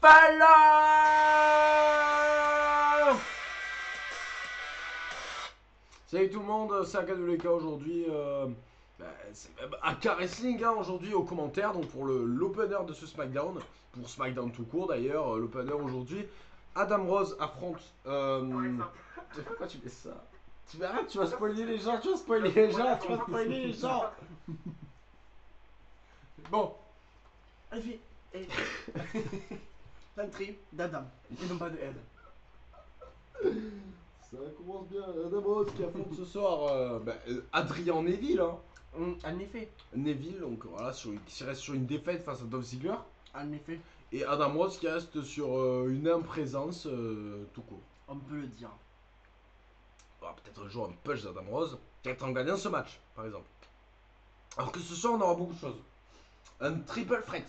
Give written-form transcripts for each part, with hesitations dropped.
Balor. Salut tout le monde, c'est AKWK aujourd'hui. C'est AK Wrestling hein, aujourd'hui aux commentaires, donc pour l'opener de ce SmackDown, pour SmackDown tout court d'ailleurs, l'opener aujourd'hui. Adam Rose affronte. Pourquoi tu fais ça? Tu m'arrêtes, tu vas spoiler les gens, tu vas spoiler les gens, tu vas spoiler les gens. Bon, allez, l'entrée d'Adam, et non pas de Ed. Ça commence bien, Adam Rose qui affronte ce soir Adrian Neville. Hein. En effet, Neville, donc voilà, qui reste sur une défaite face à Dolph Ziggler. en effet, Et Adam Rose qui reste sur une imprésence tout court. on peut le dire. On va peut-être un jour un push d'Adam Rose, peut-être en gagnant ce match, par exemple. Alors que ce soir, on aura beaucoup de choses. Un triple threat.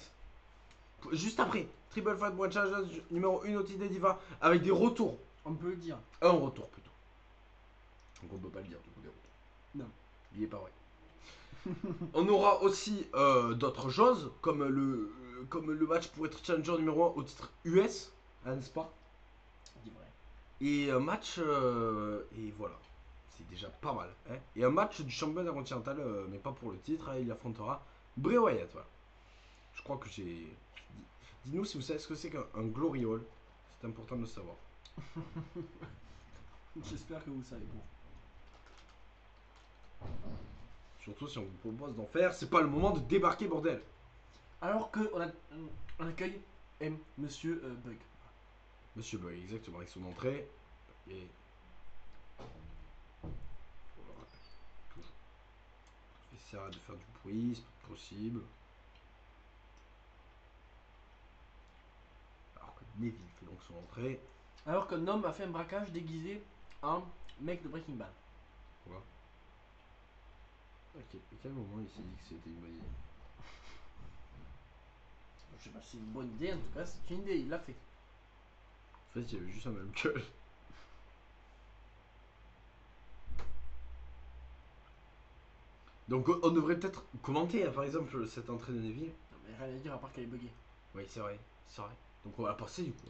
Juste après, triple threat World Challenge numéro 1 au titre des Divas, avec des retours. On peut le dire. Un retour plutôt. Donc on peut pas le dire, du coup, des retours. Non. Il est pas vrai. On aura aussi d'autres choses, comme le match pour être challenger numéro 1 au titre US, hein, n'est-ce pas? Dis vrai. Et un match, et voilà, c'est déjà pas mal. Hein. Et un match du champion intercontinental, mais pas pour le titre, hein, il affrontera Bray Wyatt. Voilà. Je crois que j'ai. Dis-nous si vous savez ce que c'est qu'un Glory Hall, c'est important de le savoir. J'espère que vous savez bon. Surtout si on vous propose d'en faire, c'est pas le moment de débarquer, bordel. Alors que on accueille Monsieur Bug. Monsieur Boy, exactement, avec son entrée. Et. Toujours. Essaiera de faire du bruit, c'est pas possible. Alors que Neville fait donc son entrée. Alors qu'un homme a fait un braquage déguisé en mec de Breaking Bad. Quoi? Ok, à quel moment il s'est dit que c'était une bonne idée? Je sais pas si c'est une bonne idée, en tout cas c'est une idée, il l'a fait. En fait, il y avait juste un même que. Donc, on devrait peut-être commenter, hein, par exemple, cette entrée de Neville. Non mais rien à dire à part qu'elle est buggée. Oui, c'est vrai, c'est vrai. Donc, on va la passer du coup.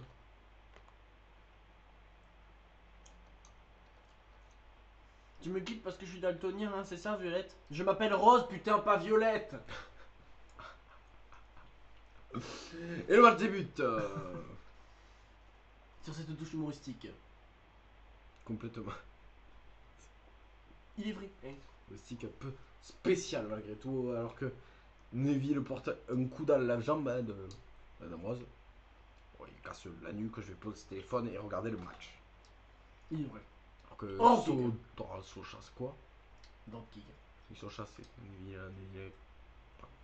Tu me quittes parce que je suis daltonien, hein, c'est ça, Violette? Je m'appelle Rose, putain, pas Violette! Et le match débute Sur cette touche humoristique. complètement. Il est vrai, hein. Humoristique un peu spécial malgré tout, alors que Neville porte un coup dans la jambe hein, de Madame Rose. Bon, il casse la nuque, je vais poser ce téléphone et regarder le match. Il est vrai. Alors que Oh, Socha, c'est quoi? Dans Kick. Socha, c'est Neville,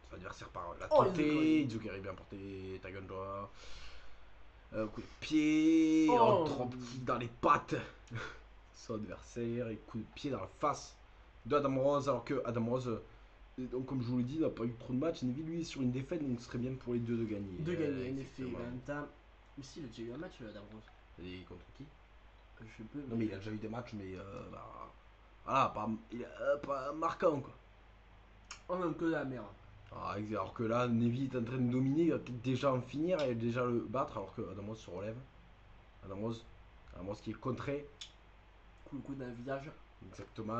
son adversaire par la Oh, tentée. Izukari bien porté, Taganjoa. Coup de pied, Oh. drop kick dans les pattes. Son adversaire, et coup de pied dans la face de Adam Rose. Alors que Adam Rose, donc comme je vous l'ai dit, n'a pas eu trop de matchs. Neville, lui, est sur une défaite, donc ce serait bien pour les deux de gagner. De gagner, en effet. Exactement. Mais si, il a déjà eu un match, Adam Rose. Et contre qui? Je peux. Non, mais il a déjà eu des matchs, mais voilà, il a pas marquant quoi. Oh non, que de la merde. Alors que là, Neville est en train de dominer, il va peut-être déjà en finir et déjà le battre, alors que Adam Rose se relève. Adam Rose qui est contré. Coup dans le visage. Exactement.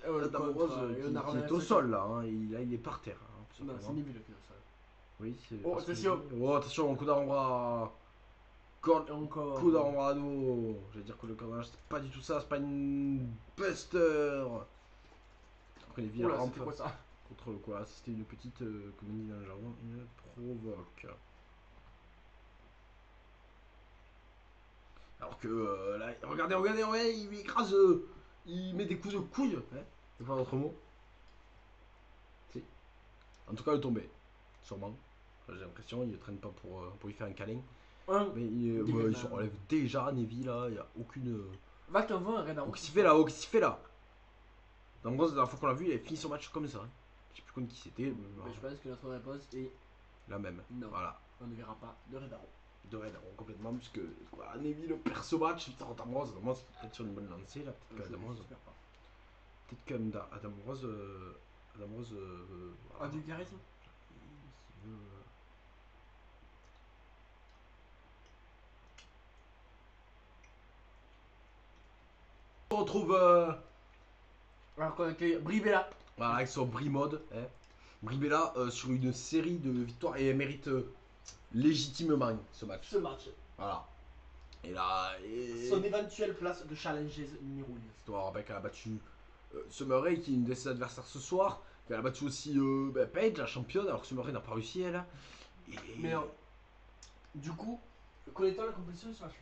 Adam Contre, Rose qui est au sol là, hein, il est par terre. Hein, tout Non, c'est simplement. Neville qui est au sol. Oui, c'est. Oh, parce que- attention. Oh, attention, coup d'avant-bras. Et encore. Coup d'avant-bras à dos. Je vais dire que le cornage, c'est pas du tout ça, c'est pas une buster. Après les villes Oula, rampe c'était quoi ça? contre le quoi. C'était une petite, comme on dit dans le jargon, une provoque. Alors que là, regardez, ouais, il écrase, il met des coups de couille. Hein, c'est pas d'autre mot. Si. En tout cas, le tombé. Sûrement. J'ai l'impression, il ne traîne pas pour y faire un câlin. Mais il se relève déjà, Neville, là, il n'y a aucune. Va t'en voir un Red Arrow. Oh, qu'est-ce qu'il fait là? Oh, qu'est-ce qu'il fait là? Dans la dernière fois qu'on l'a vu, il a fini son match comme ça. Hein. Je sais plus contre qui c'était. Mais je pense que notre réponse est La même. non. Voilà. On ne verra pas de Red Arrow. De Red Arrow complètement, puisque quoi, Neville perd ce match. Putain, Adam Rose c'est peut-être sur une bonne lancée là. Peut-être qu'Adam Rose. J'espère pas. Peut-être qu'Adam Rose. Adam Rose. Ah, du charisme? Il veut, retrouve Alors qu'on a que Bribella. voilà, avec son Brie mode. Hein. Bribella sur une série de victoires et elle mérite légitimement ce match. Ce match. Voilà. Et là, Son éventuelle place de challenges numéro 1. histoire avec elle a battu Summer qui est une de ses adversaires ce soir. Elle a battu aussi Paige, la championne, alors que Summer n'a pas réussi elle. Mais du coup, connaît-on la compétition de ce match?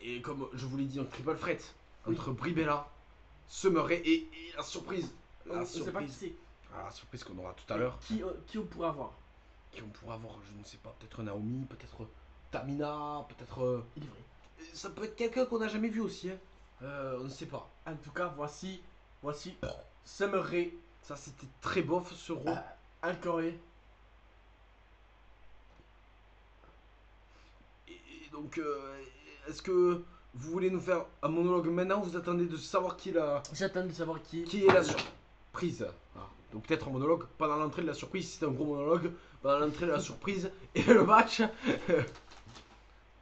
Et comme je vous l'ai dit en triple threat, Oui. entre Bribella, Summer et la surprise. On ne sait pas qui c'est. La surprise qu'on aura tout à l'heure. Qui on pourrait avoir? Qui on pourra avoir, je ne sais pas, peut-être Naomi, peut-être Tamina, peut-être. Il est vrai. Ça peut être quelqu'un qu'on n'a jamais vu aussi, hein. On ne sait pas. En tout cas, voici Summer Rae, Ça c'était très bof ce rôle. en Corée. Et donc, est-ce que vous voulez nous faire un monologue maintenant ou vous attendez de savoir J'attends de savoir qui qui est la surprise? Donc peut-être un monologue pendant l'entrée de la surprise, si c'est un gros monologue, pendant l'entrée de la surprise et le match.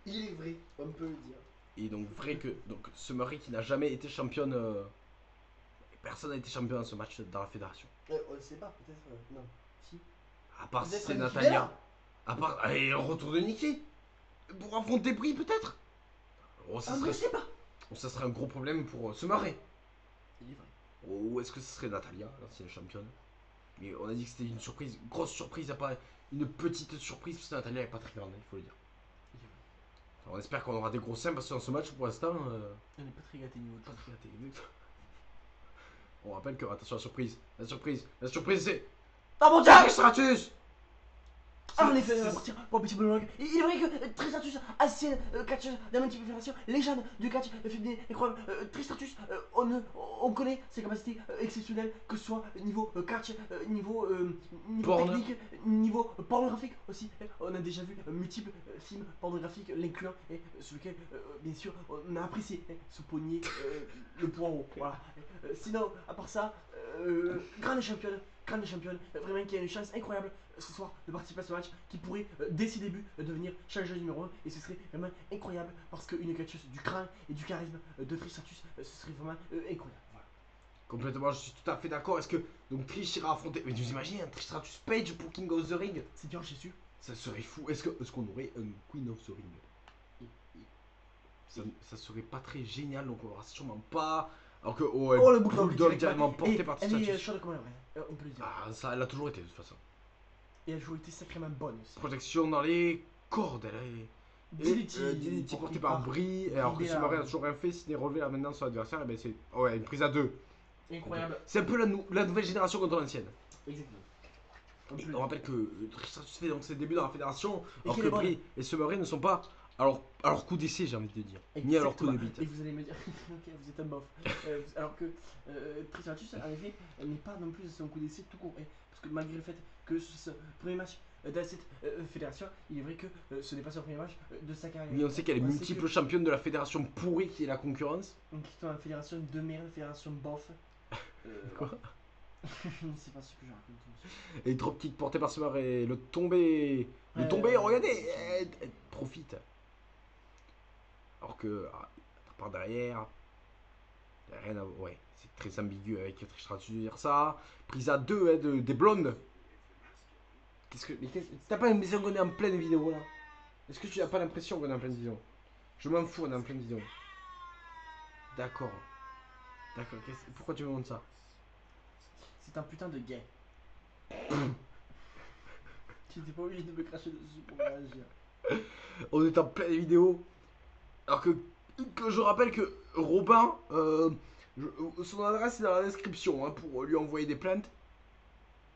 Il est vrai, on peut le dire. Et donc vrai que Summer Rae qui n'a jamais été championne, personne n'a été champion dans ce match dans la fédération. On le sait pas, peut-être. Non. Si. À part si Peut-être c'est Nikki Natalia. Bella. À part et un retour de Nikki pour affronter Brie peut-être. Oh, On ne sait pas. ça serait un gros problème pour Summer Rae. Il est vrai. Ou est-ce que ce serait Natalia, l'ancienne championne? Mais on a dit que c'était une surprise, grosse surprise, y a pas une petite surprise, parce que Natalia est pas très grande, il faut le dire. Il est vrai. Alors, on espère qu'on aura des gros seins, parce que dans ce match, pour l'instant, On n'est pas très gâté niveau de pas très gâté. On rappelle que, attention, la surprise c'est... Ah mon dieu! Stratus. Ah, en effet, on va partir pour un petit monologue. Il est vrai que Tristratus, ancienne catcheuse de la multiple fédération, légende du catch féminin, incroyable. Tristratus, on connaît ses capacités exceptionnelles, que ce soit niveau catch, niveau Porn. technique, niveau pornographique aussi. On a déjà vu multiples films pornographiques l'incluant et sur lequel, bien sûr, on a apprécié ce poignet, le poireau. Voilà. Sinon, à part ça, grande championne, vraiment qui a une chance incroyable ce soir de participer à ce match, qui pourrait dès ses débuts devenir challenger numéro 1, et ce serait vraiment incroyable parce qu'une catcheuse du crâne et du charisme de Tristratus, ce serait vraiment incroyable. Voilà. Complètement, je suis tout à fait d'accord. Est-ce que donc Trish ira affronter... Mais vous imaginez un Tristratus Page pour King of the Ring? C'est dur, j'ai su. Ça serait fou. Est-ce qu'on aurait un Queen of the Ring? Ça serait pas très génial, donc on aura sûrement pas... Alors que le Bulldog directement porté par Elle est Tristratus. chaude comme elle est, on peut le dire. Ah, ça, elle a toujours été de toute façon. Et elle a toujours été sacrément bonne aussi. Protection dans les cordes, elle est... DDT porté par Brie, et alors que Brie, Summer Rae a toujours rien fait, si n'est relevé la maintenance sur l'adversaire, et ben c'est... Ouais, une prise à deux. Incroyable. C'est un peu la nouvelle génération contre l'ancienne. Exactement. Et on rappelle que Tristratus fait donc ses débuts dans la fédération, Et alors qu'il que est bon. Brie et Summer Rae ne sont pas à leur coup d'essai, j'ai envie de dire. Ni à leur coup de bite. Et vous allez me dire, ok, vous êtes un bof. Alors que Tristratus, en effet, n'est pas non plus à son coup d'essai tout court. Parce que malgré le fait que ce premier match dans cette fédération, il est vrai que ce n'est pas son premier match de sa carrière. Oui, on sait qu'elle est On sait multiple championne de la fédération pourrie qui est la concurrence. Donc, qui est dans la fédération de merde, fédération bof. Quoi? Je ne sais pas ce que je raconte. Monsieur. Et dropkick porté par Summer et le tombé. Le tombé, regardez, elle profite. Alors que par derrière, y a rien à... Ouais, c'est très ambigu avec Tristratus de dire ça. Prise à deux des blondes. T'as pas l'impression qu'on est en pleine vidéo là? Est-ce que tu n'as pas l'impression qu'on est en pleine vidéo? Je m'en fous, on est en pleine vidéo. D'accord. D'accord, pourquoi tu me montres ça? C'est un putain de gay. Tu n'étais pas obligé de me cracher dessus pour réagir. On est en pleine vidéo. Alors que je rappelle que Robin, son adresse est dans la description, hein, pour lui envoyer des plaintes.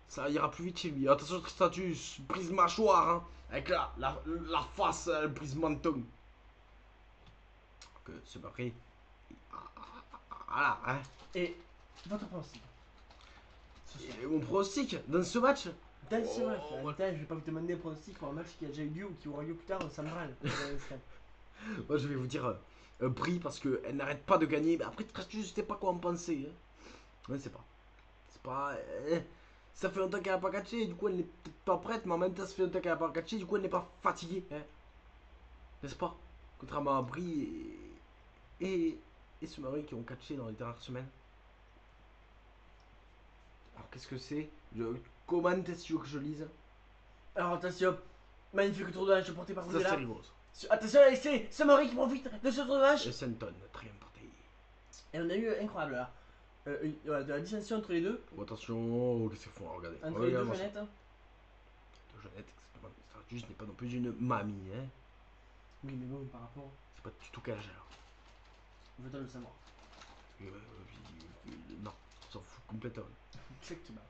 Ça ira plus vite chez lui. Attention, Tristratus, prise mâchoire, hein, avec la face, prise menton. Que c'est pas pris. Voilà, hein. Et votre pronostic? Et mon pronostic dans ce match? Dans ce match, Oh, je vais pas vous demander un pronostic pour un match qui a déjà eu lieu ou qui aura lieu plus tard, ça me râle. Moi je vais vous dire Brie parce qu'elle n'arrête pas de gagner. Mais après, Tristratus, je sais pas quoi en penser. Hein. Ouais, c'est pas. C'est pas. Ça fait longtemps qu'elle n'a pas catché, du coup elle n'est peut-être pas prête, mais en même temps ça fait longtemps qu'elle n'a pas catché, du coup elle n'est pas fatiguée. Hein. N'est-ce pas? Contrairement à Brie et et Summer qui ont catché dans les dernières semaines. Alors qu'est-ce que c'est? Comment est-ce que tu veux que je lise? Alors attention, magnifique tour de hache porté par Ça Rosella. c'est Rivos. Attention, c'est Summery qui profite de ce tour de hache. Et Senton, très porté. Et on a eu incroyable là. Voilà, de la distinction entre les deux. Oh, attention, qu'est-ce qu'ils font? Regardez. Entre les deux Regarde-moi ça. fenêtres. De Jeannette, Stratus n'est pas non plus une mamie, hein. Oui, mais bon, par rapport. C'est pas du tout quel âge alors. Veut-on le savoir? Non, on s'en fout complètement. Exactement.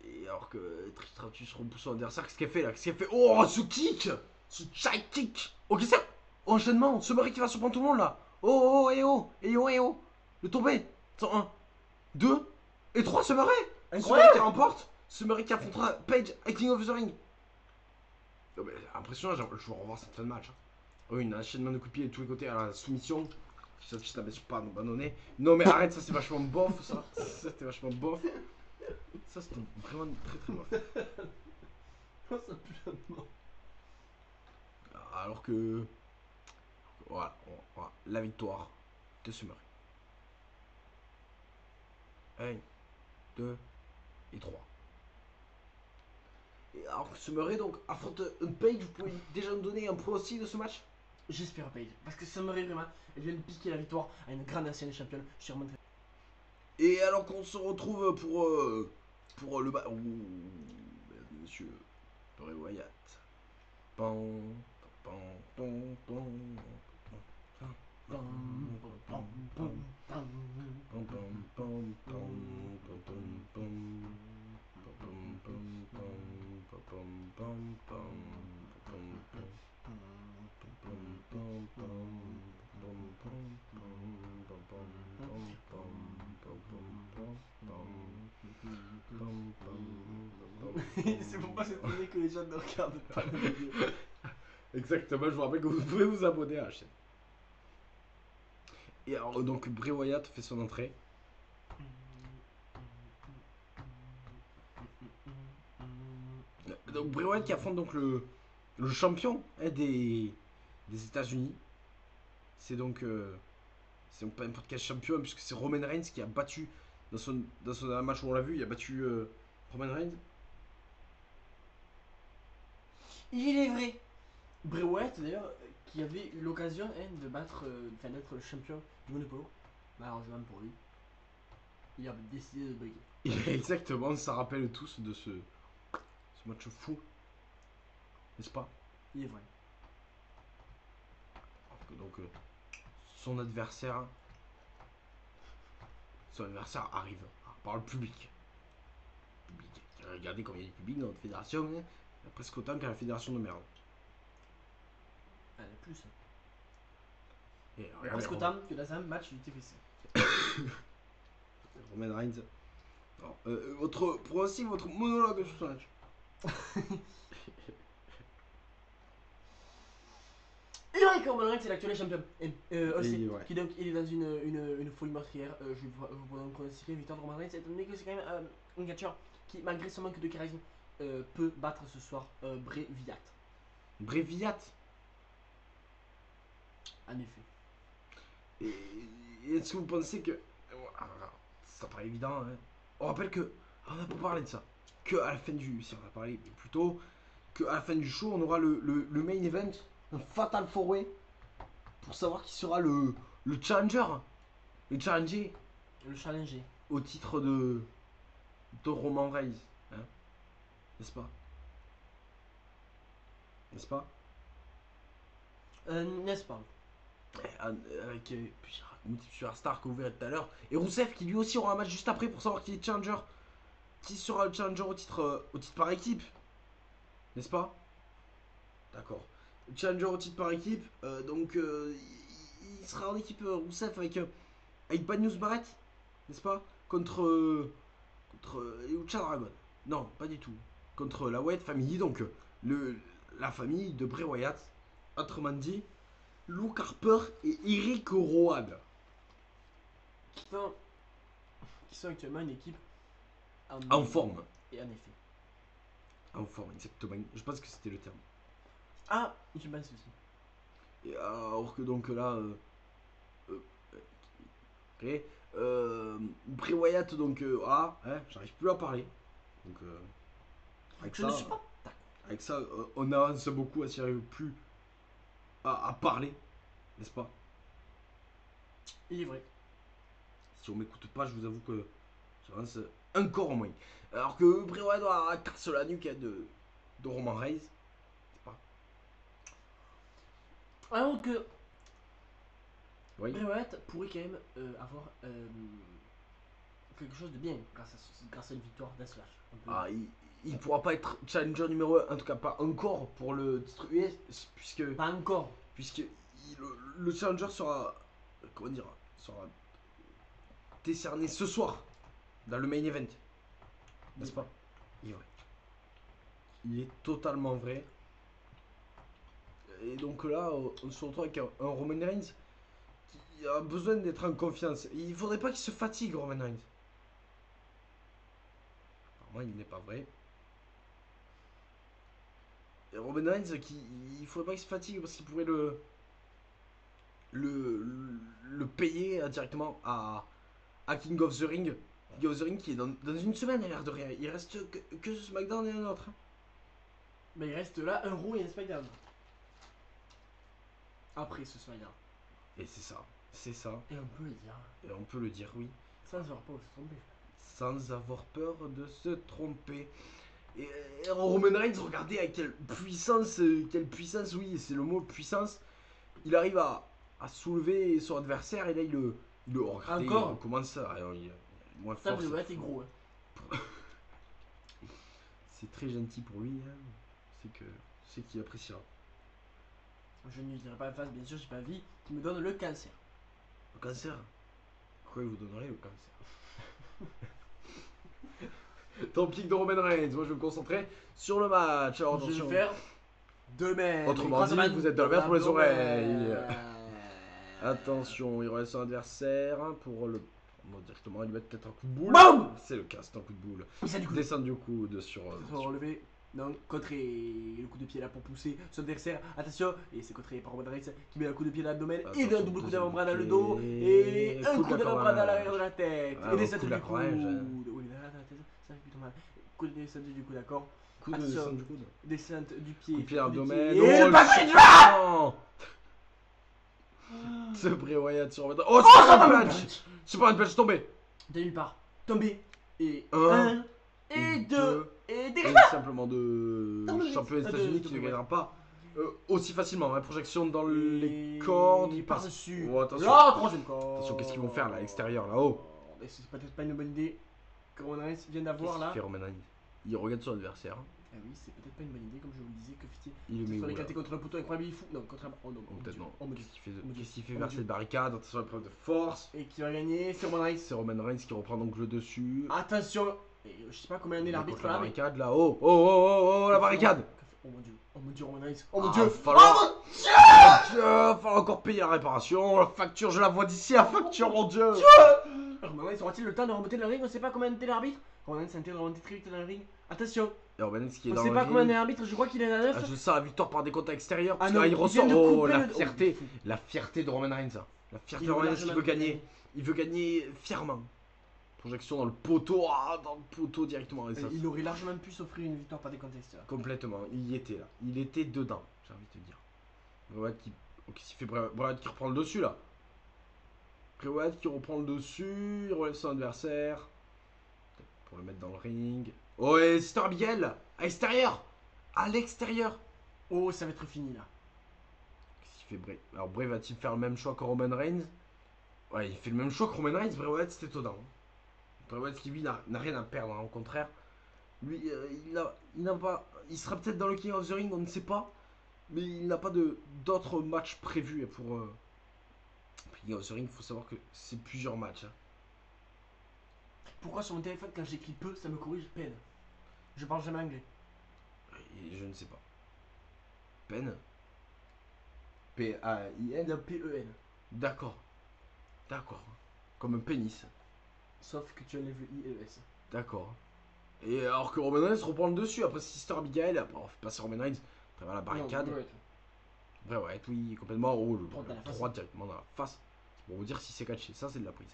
Et alors que Tristratus repousse son adversaire, qu'est-ce qu'elle fait là? Qu'est-ce qu'elle fait? Oh, ce kick! Ce chai kick! Ok, c'est enchaînement, ce mari qui va surprendre tout le monde là! Oh, oh, et oh, et oh, et oh! Le tombé! 101, 2 et 3, ce mari! Ce mari qui remporte! Ce mari qui affrontera Page à King of the Ring! Oh, mais, impressionnant, je vais revoir cette fin de match. Hein. Oh, une enchaînement de coups de pied de tous les côtés à la soumission. Ça, je t'avais pas abandonné. Non, mais arrête, ça c'est vachement bof, ça. Ça c'était vachement bof. Ça c'était vraiment très très bof. Oh, ça pue la mort. Alors que. Voilà, la victoire de Summer. 1, 2 et 3. Et alors que Summer donc affronte un Page, vous pouvez déjà nous donner un pronostic de ce match? J'espère Paige. Parce que Summery vraiment, elle vient de piquer la victoire à une grande ancienne championne. Je suis remonté. Et alors qu'on se retrouve pour le bas. Ouh, monsieur Bray Wyatt. Pan, pan, pan, pan, C'est pour pas s'étonner que les gens ne regardent pas la vidéo. Exactement, je vous rappelle que vous pouvez vous abonner à la chaîne. Et alors, donc, Bray Wyatt fait son entrée. Donc, Bray Wyatt qui affronte donc le champion des États-Unis. C'est donc pas n'importe quel champion, puisque c'est Roman Reigns qui a battu dans son dernier match où on l'a vu, il a battu Roman Reigns. Il est vrai. Bray Wyatt d'ailleurs, qui avait eu l'occasion de battre, d'être le champion du monde de polo. Malheureusement pour lui, il a décidé de briguer. Exactement, ça rappelle tous de ce match fou, n'est-ce pas? Il est vrai. Donc son adversaire arrive par le public. Regardez combien il y a de public dans notre fédération, hein. Il y a presque autant qu'à la fédération de merde. Elle est plus. Et Presque autant que dans un match du TFC. Roman Reigns. Alors, votre monologue sur ce match. Il est vrai que Roman Reigns est l'actuel champion. Aussi, ouais. qui donc il est dans une folie meurtrière. Je vous donne pronostiquer victoire de Roman Reigns, étant donné que c'est quand même un catcheur qui, malgré son manque de charisme, peut battre ce soir Bray Wyatt. Bray Wyatt. En effet. Et est-ce que vous pensez que. Ça paraît évident, hein. On rappelle que. On n'a pas parlé de ça. Que à la fin du. Si on a parlé, mais plutôt. Que à la fin du show, on aura le main event. Un Fatal 4-Way. Pour savoir qui sera le challenger. Le challenger. Le challenger. Au titre de Roman Reigns. Hein. N'est-ce pas? N'est-ce pas? N'est-ce pas? Avec Superstar que vous verrez tout à l'heure. Et Rousseff qui lui aussi aura un match juste après pour savoir qui est challenger. Qui sera le challenger au titre par équipe. N'est-ce pas? D'accord. Challenger au titre par équipe. Donc il sera en équipe Rousseff avec Bad News Barrett. N'est-ce pas? Contre Lucha Dragon. Non, pas du tout. Contre la Wyatt Family. Donc la famille de Bray Wyatt. Autrement dit, Luke Harper et Eric Rowan. Qui sont actuellement une équipe en forme. Et en effet. En forme, exactement. Je pense que c'était le terme. Ah, je pense aussi. Et alors que donc là, Ok. Bray Wyatt, donc, j'arrive plus à parler. Donc, avec Je ça, ne suis pas. avec ça, on avance beaucoup à s'y arrive plus à parler, n'est-ce pas? Il est vrai. Si on m'écoute pas, je vous avoue que j'avance encore moins. Alors que Bray Wyatt doit casser la nuque de Roman Reigns. C'est pas. Alors que Oui. Bray Wyatt pourrait quand même avoir quelque chose de bien grâce à une victoire d'un slash. Ah, il pourra pas être challenger numéro 1, en tout cas pas encore pour le titre US, puisque, Pas encore. le challenger sera, comment dire, sera décerné ce soir dans le main event, n'est-ce pas? Il est vrai. Il est totalement vrai. Et donc là, on se retrouve avec un Roman Reigns qui a besoin d'être en confiance. Il faudrait pas qu'il se fatigue, Roman Reigns. Apparemment, il n'est pas vrai. Et Roman Reigns, il faudrait pas qu'il se fatigue parce qu'il pourrait le payer directement à King of the Ring. King of the Ring qui est dans une semaine, à l'air de rien. Il reste que ce SmackDown et un autre. Mais il reste là un Raw et un SmackDown. Après ce SmackDown. Et c'est ça. C'est ça. Et on peut le dire. Et on peut le dire, oui. Sans avoir peur de se tromper. Sans avoir peur de se tromper. Et Roman Reigns, regardez à quelle puissance, oui, c'est le mot puissance. Il arrive à soulever son adversaire et là il le regardez, Encore comment ça alors, il est moins Ça, fort. t'es gros. Hein. C'est très gentil pour lui. Hein. C'est qu'il appréciera. Je ne lui dirai pas la face, bien sûr, j'ai pas envie qu'il me donne le cancer. Le cancer. Pourquoi il vous donnerait le cancer? Tant pis que de Roman Reigns. Moi je vais me concentrer sur le match. Alors, je vais faire demain. Autrement dit, vous êtes dans la merde pour les oreilles. Attention, il relève son adversaire pour le. Directement, il lui met peut-être un coup de boule. BAM C'est le cas, c'est un coup de boule. Ça du coup. Descendre du coude sur. Relever. Donc, contrer le coup de pied là pour pousser son adversaire. Attention, et c'est contré par Roman Reigns qui met un coup de pied dans l'abdomen et un double coup d'avant-bras dans le dos. Et un coup d'avant-bras dans l'arrière de la tête. Et descente du coude. Oui, ça fait plutôt mal. Coup de descente du coude, d'accord. Coup de descente du coude. Descente du pied. Coup de pied dans l'abdomen. Et le passage. Ce Bray Wyatt sur Roman. Oh, c'est pas un punch. C'est pas un punch tombé. De nulle part. Tombé. Et un. Et deux. Et des simplement de champion des États-Unis qui ne gagnera pas aussi facilement. La projection dans les cordes, il passe dessus. Oh, attention. Là, troisième corde. Attention, qu'est-ce qu'ils vont faire là à l'extérieur là-haut? C'est peut-être pas une bonne idée que Roman Reigns vient d'avoir là. Fait Roman Reigns. Il regarde son adversaire. Ah oui, c'est peut-être pas une bonne idée, comme je vous le disais, que Fiti il est soit éclaté contre un poteau incroyable, il fout. Non, contre un. Oh non, peut-être non. Qu'est-ce qu'il fait Oh vers cette barricade? Attention à l'épreuve de force. Et qui va gagner, c'est Roman Reigns. C'est Roman Reigns qui reprend donc le dessus. Attention. Et je sais pas combien est l'arbitre là. La barricade là. Oh, la barricade. Oh mon dieu, Roman Reigns. Oh mon dieu. dieu. Falloir encore payer la réparation. La facture, je la vois d'ici. La facture, mon dieu. Roman Reigns aura-t-il le temps de remonter dans le ring? On sait pas combien était l'arbitre. Roman Reigns s'intègre de remonter très vite dans le ring. Attention. Et Roman Reigns qui est on dans sait le pas ring. combien est l'arbitre, je crois qu'il est à 9. Je sens la victoire par des contacts extérieurs. Ah non, il ressort. Oh, la le... fierté. La fierté de Roman Reigns. La fierté de Roman Reigns qui veut gagner. Il veut gagner fièrement. Projection dans le poteau. Dans le poteau directement. Il aurait largement pu s'offrir une victoire par des contacts extérieurs. Complètement. Il y était là. Il était dedans, j'ai envie de te dire. Bray Wyatt qui. Qu'est-ce qu'il fait? Bray Wyatt qui reprend le dessus là. Bray Wyatt qui reprend le dessus. Il relève son adversaire. Pour le mettre dans le ring. Oh, et Sister Abigail à l'extérieur. À l'extérieur. Oh, ça va être fini là. Qu'est-ce qu'il fait Bray? Alors Bray va-t-il faire le même choix que Roman Reigns? Ouais, il fait le même choix que Roman Reigns. Bray Wyatt, c'était étonnant. Bray Wyatt qui lui n'a rien à perdre, hein, au contraire. Lui, il n'a pas. Il sera peut-être dans le King of the Ring, on ne sait pas. Mais il n'a pas d'autres matchs prévus pour King of the Ring. Il faut savoir que c'est plusieurs matchs. Hein. Pourquoi sur mon téléphone, quand j'écris peu, ça me corrige peine? Je parle jamais anglais. Et je ne sais pas. Peine. P-A-I-N. P-E-N. D'accord. D'accord. Comme un pénis. Sauf que tu enlèves le I-E-S. D'accord. Et alors que Roman Reigns reprend le dessus. Après Sister Abigail, après on fait passer Roman Reigns à travers la barricade. Bray Wyatt, oui, complètement. Oh, le droit directement dans la face. Bon, on va dire si c'est catché. Ça, c'est de la prise.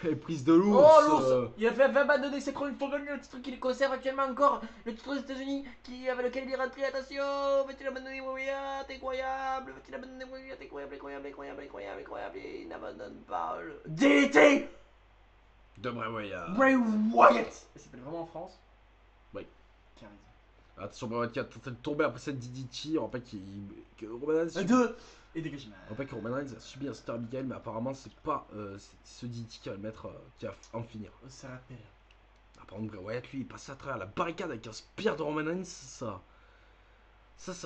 Et prise de Oh l'ours. l'ours Il a fait abandonner ses chroniques pour gagner le titre qu'il conserve actuellement encore. Le titre aux États-Unis avec lequel il est rentré. Attention, va-t-il abandonner Wyatt? Incroyable. Va-t-il abandonner Wyatt? Incroyable, incroyable, incroyable, incroyable, incroyable. Il n'abandonne pas le. DT De Bray Wyatt. Bray Wyatt. Il s'appelle vraiment en France. Oui. Qui a raison. Attention, Bray Wyatt qui est en train de tomber après cette DDT. On rappelle que Roman Reigns. Un, deux. Et dégagement. On rappelle que Roman Reigns a subi un Star Abigail, mais apparemment, c'est pas ce DDT qui va le mettre. Qui va en finir. Ça rappelle. Ah, par contre, Bray Wyatt, lui, il passe à travers la barricade avec un spear de Roman Reigns. Ça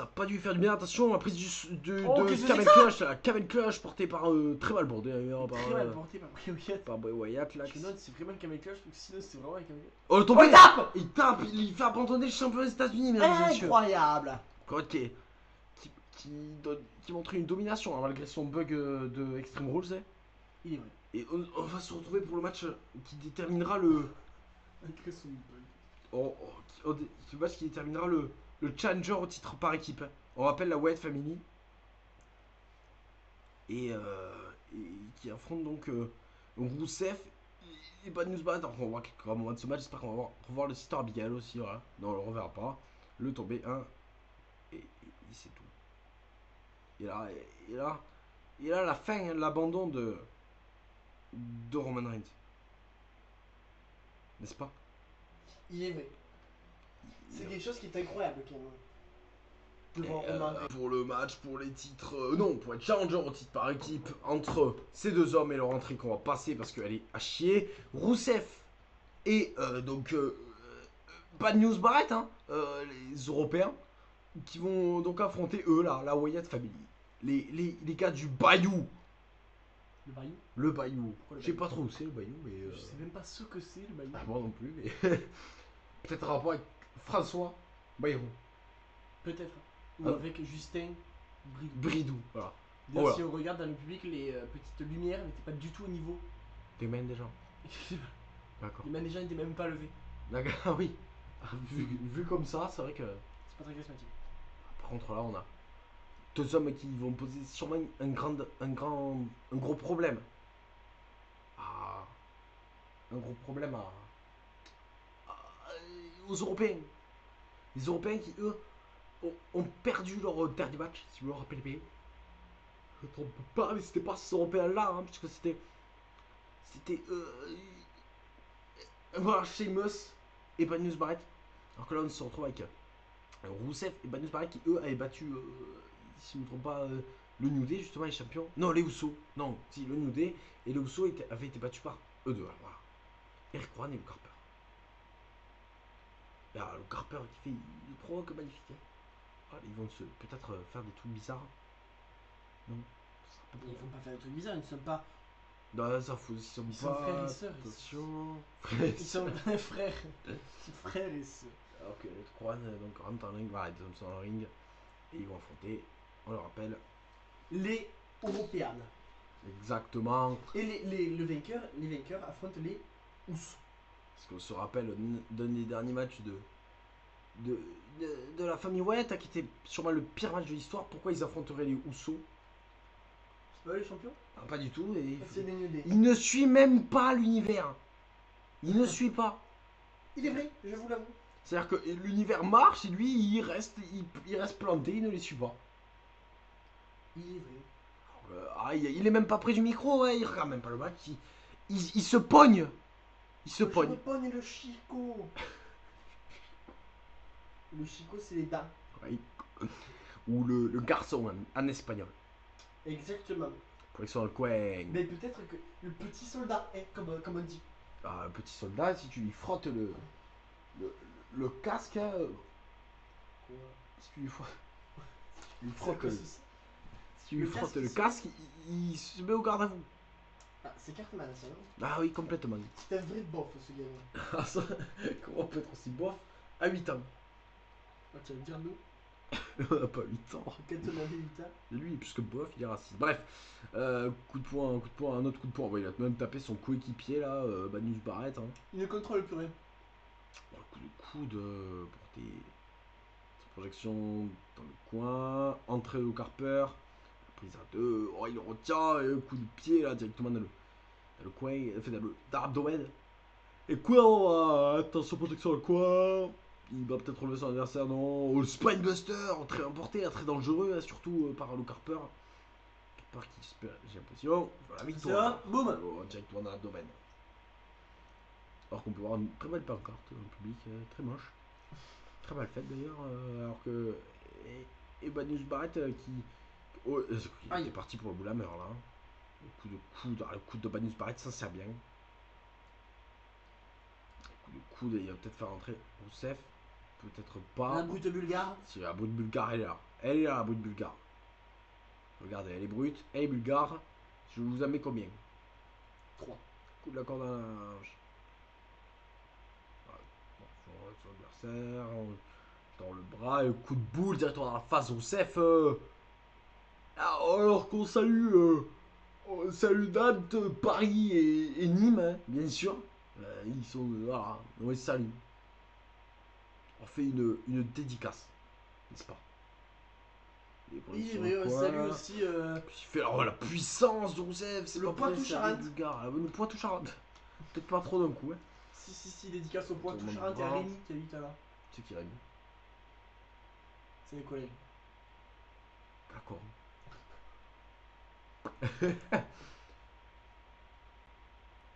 a pas dû faire du bien. Attention, la prise de Camel Clutch, la Camel Clutch portée par très mal bordé d'ailleurs. Très mal porté par Bray Wyatt. Par Bray Wyatt là. Je me demande si c'est vraiment le Camel Clutch ou sinon c'est vraiment un Camel Clutch. Oh, le tombé. Il tape, il fait abandonner le champion des États-Unis, mesdames et messieurs. Incroyable. Ok. Qui montre une domination hein, malgré son bug de Extreme Rules. Il est vrai. Et on va se retrouver pour le match qui déterminera le. Malgré son Oh, le match qui déterminera le challenger au titre par équipe. On rappelle la Wyatt Family. Et qui affronte donc Rousseff et Bad News Bad. Alors on va voir quelques moments de ce match. J'espère qu'on va revoir le Sister Abigail aussi. Voilà. Non, on le reverra pas. Le tombé 1. Et c'est tout. Et là, la fin, hein, l'abandon de Roman Reigns. N'est-ce pas? Il est vrai. C'est quelque chose qui est incroyable quand même. Pour le match, pour les titres, non, pour être challenger au titre par équipe entre ces deux hommes et leur entrée qu'on va passer parce qu'elle est à chier. Rousseff et Bad News Barrett, hein, les Européens, qui vont donc affronter eux là, la Wyatt Family. Les gars du Bayou. Le Bayou? Le Bayou. Je sais pas trop où c'est le Bayou, mais. Je sais même pas ce que c'est le Bayou. Bah, moi non plus, mais. Peut-être un rapport avec François Bayrou. Peut-être. Ou avec Justin Bridou. Voilà. D'ailleurs, si on regarde dans le public, les petites lumières n'étaient pas du tout au niveau des mains des gens. D'accord. Les mains des gens n'étaient même pas levées. D'accord, ah oui. Vu comme ça, c'est vrai que. C'est pas très charismatique. Par contre, là, on a deux hommes qui vont poser sûrement un gros problème. Ah. Un gros problème aux Européens. Les Européens qui, eux, ont perdu leur dernier match, si vous le rappelez. Je ne trompe pas, mais c'était pas ces Européens-là, hein, puisque c'était. Voilà, Sheamus et Bad News Barrett. Alors que là, on se retrouve avec Rousseff et Bad News Barrett qui, eux, avaient battu, si je ne me trompe pas, le New Day, justement, les champions. Non, les Usos. Non, si, le New Day. Et les Usos avaient été battus par eux deux. Voilà. Eric Rowan et le Harper. Là, le Harper qui fait. Il provoque magnifique. Voilà, ils vont peut-être faire des trucs bizarres. Non. Ils ne vont pas faire des trucs bizarres, ils ne sont pas. Non, ça faut. Ils sont frères et sœurs. Attention. Ils sont frères. Frères et sœurs. Alors que les Rowan donc rentrent dans le ring. Voilà, ils sont dans le ring. Et ils vont affronter, on le rappelle, les Européennes. Exactement. Et les vainqueurs affrontent les Usos. Parce qu'on se rappelle d'un des derniers matchs de la famille Wyatt qui était sûrement le pire match de l'histoire. Pourquoi ils affronteraient les Usos? C'est pas les champions? Ah, pas du tout. Il ne suit même pas l'univers. Il ne suit pas. Il est vrai, je vous l'avoue. C'est-à-dire que l'univers marche et lui il reste planté, il ne les suit pas. Il est vrai. Il est même pas près du micro, ouais, il regarde même pas le match. Il se pogne. Il se pogne. Je pogne le Chico. Le Chico, c'est les dents. Ouais. Ou le garçon en espagnol. Exactement. Pour qu'ils soient dans le coin. Mais peut-être que le petit soldat est comme on dit. Ah, le petit soldat, si tu lui frottes le casque, hein, si tu lui frottes le casque, il se met au garde à vous. Ah, c'est Cartman, ça, non? Ah oui, complètement. C'est un vrai bof, ce gars. Ah, ça, comment on peut être aussi bof à 8 ans? Ah, tu vas me dire nous? On n'a pas 8 ans. Quand on avait 8 ans. Et lui, puisque bof, il est raciste. Bref, coup de poing, un autre coup de poing. Ouais, il a même tapé son coéquipier là, Bad News Barrett. Hein. Il ne contrôle plus rien. Coup de porter projection dans le coin, entrée au Harper, prise à 2. Oh, il le retient. Et un coup de pied là, directement dans le coin. Fait dans l'abdomen. Et quoi, attention, protection dans le coin. Il va peut-être relever son adversaire, non. Oh, le Spinebuster, très importé, très dangereux, hein, surtout par Luke Harper. Harper qui espère, j'ai l'impression. Voilà, victoire. Boum. Oh, directement dans l'abdomen. Alors qu'on peut voir une très belle pancarte dans le public, très moche. Très mal faite d'ailleurs. Alors que. Et Banus Barrett qui. Oh, il est parti pour le Boulhammer là. Le coup de Banus Barrett, ça sert bien. Le coude, il va peut-être faire rentrer Rousseff. Peut-être pas. La brute bulgare. Si la brute bulgare, elle est là. Elle est là, la brute bulgare. Regardez, elle est brute, elle est bulgare. Je vous en mets combien? 3. Coup de la corde à linge. Bon, son adversaire. Dans le bras, et le coup de boule directement dans la face Rousseff. Alors qu'on salue. On salue Nantes, Paris et Nîmes, hein, bien sûr. Ils sont. Voilà, on les salue. On fait une dédicace, n'est-ce pas? Oui, mais on salue aussi. Il fait alors, la puissance de Rousseff, c'est le pas Poitou-Charentes. Le Poitou-Charentes. Peut-être pas trop d'un coup, hein. Si, dédicace au Poitou-Charentes. Il y a Rémi qui habite là. C'est qui Rémi? C'est mes collègues. D'accord.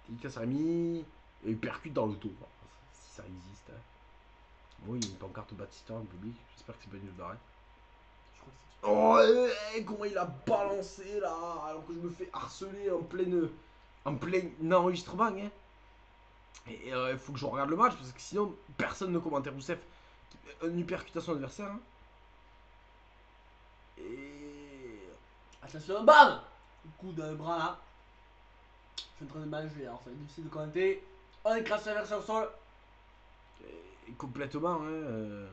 Dédicace à Rémi. Et il percute dans le dos. Si ça existe, hein. Bon, il y a une pancarte Batista dans le public. J'espère que c'est pas une barrette. Oh, comment il a balancé là, alors que je me fais harceler en plein enregistrement, hein. Et il faut que je regarde le match parce que sinon personne ne commentait Rousseff. Une hypercute à son adversaire, hein. Et Attention, bam. Coup de bras là. Je suis en train de manger, alors ça va être difficile de commenter. On écrase l'adversaire au sol. et complètement, hein.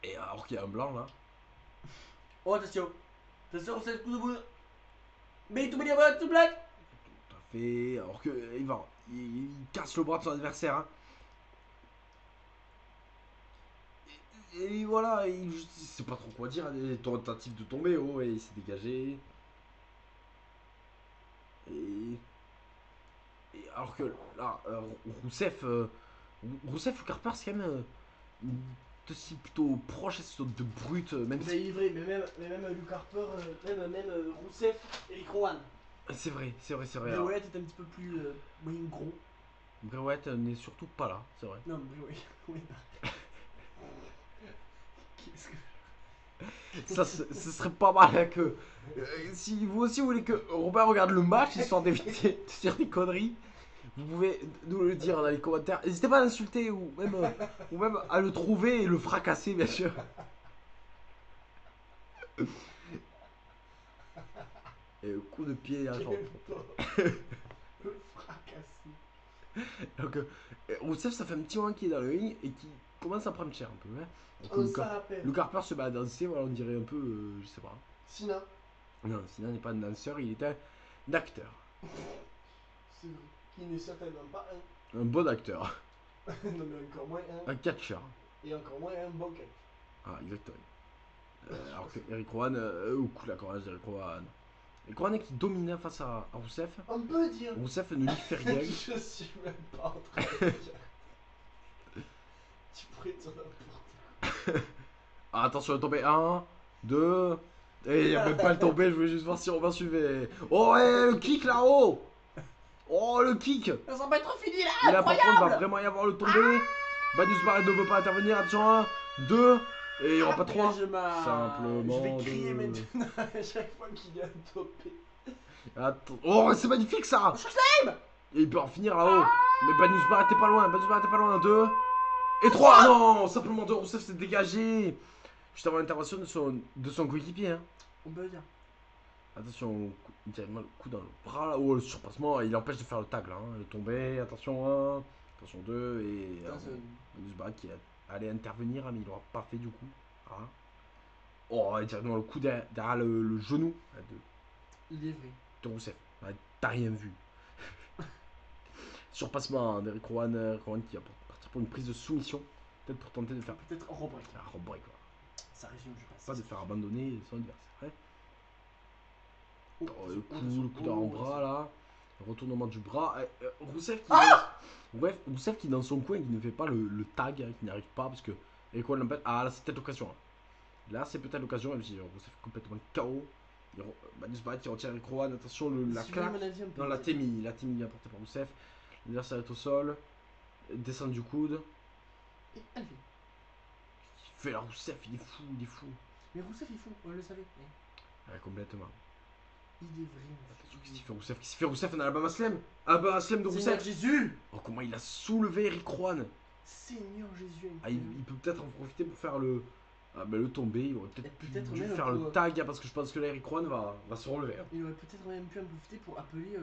Et alors qu'il y a un blanc là. Oh, attention. Attention, c'est le coup de boule. Mais tout black, tout black. Tout à fait. Alors que il casse le bras de son adversaire, hein. Et voilà, il sait pas trop quoi dire. Il est tentative de tomber, oh, et il s'est dégagé. Et alors que là, Rousseff, Rousseff ou Carper, c'est quand même aussi plutôt proche, c'est de brute, même Mais si. il est vrai, mais même Luke Harper, même Rousseff, Eric Rowan. C'est vrai, c'est vrai, c'est vrai. Mais Wyatt est un petit peu plus gros. Bray Wyatt n'est surtout pas là, c'est vrai. Non, mais oui. Qu'est-ce que. Ça, ce serait pas mal hein, que. Si vous aussi voulez que Robert regarde le match, histoire d'éviter de dire des conneries, vous pouvez nous le dire dans les commentaires. N'hésitez pas à l'insulter ou même à le trouver et le fracasser, bien sûr. Et coup de pied à la jambe. Le fracasser. Donc, Rousseff, ça fait un petit moment qu'il est dans le ring et qui commence à prendre cher un peu. Hein. Oh, ça rappelle. Luke Harper se bat à danser, voilà, on dirait un peu, je sais pas. Sina. Non, Sina n'est pas un danseur, il est un acteur. C'est vrai. Qui n'est certainement pas un. Un bon acteur. Non, mais encore moins un. Un catcheur. Et encore moins un bon catch. Ah, exactement. Alors que Eric Rowan, au coup la courage d'Eric Rowan. Eric Rowan qui dominait face à Rousseff. On peut dire. Rousseff ne lui fait rien. Je suis même pas en train de dire. Tu pourrais dire n'importe quoi. Ah, attention, le tomber. 1, 2. Et il n'y a même pas le tomber, je voulais juste voir si Robin suivait. Oh, ouais, le kick là-haut. Oh, le kick. Ça va pas être fini là. Et là, par incroyable. contre, il va vraiment y avoir le tomber. Banus Barrett ne veut pas intervenir. Attention, 1, 2. Et il n'y aura pas 3. Simplement. Je vais crier maintenant à chaque fois qu'il y a un topé. Attends. Oh, c'est magnifique ça. Et il peut en finir là-haut. Mais Banus Barrett est pas loin. Banus Barrett est pas loin. 2. Et 3. Non, simplement 2. Rousseff s'est dégagé. Juste avant l'intervention de son coéquipier. Hein. On peut dire. Attention, directement le coup dans le bras là. Oh, le surpassement. Il empêche de faire le tag là. Hein. Le tomber. Attention 1. Attention 2. Et Banus Barrett qui allait intervenir. Mais il l'aura pas fait du coup. Voilà. Oh, et directement le coup derrière le genou Il est vrai. de Rousseff. Ouais, t'as rien vu. Surpassement d'Eric Rowan qui va partir pour une prise de soumission. Peut-être pour tenter de faire Peut-être Robreak. un rob break. Ça ça résume, je pense. Pas de faire abandonner son adversaire. Hein. Oh, Le attention, coup d'avant-bras là. Le retournement du bras. Rousseff qui, bref, Rousseff qui est dans son coin, qui ne fait pas le tag, hein, qui n'y arrive pas parce que. Et quoi l'empêche. Ah là c'est peut-être l'occasion. Là c'est peut-être l'occasion, même si Rousseff est complètement KO. Magnus Barrett qui retient Eric Rowan. Attention, la claque. Non, la Témi bien portée par Rousseff. L'adversaire est au sol. Descend du coude. Et elle fait. Il fait la Rousseff, il est fou, il est fou. Mais Rousseff il est fou, on le savait. Ouais, complètement. Il est vraiment. Attention, qu'est-ce qu'il fait Rousseff? Qu'est-ce qu'il fait Rousseff en Alabama Slam? Alabama Slam de Seigneur Rousseff. Jésus. Oh, comment il a soulevé Eric Rowan. Seigneur Jésus. Ah, il peut peut-être en profiter pour faire le. Ah, bah le tomber. Il aurait peut-être dû même faire pour, le tag, hein, parce que je pense que là, Eric Rowan va se relever. Hein. Il aurait peut-être même pu en profiter pour appeler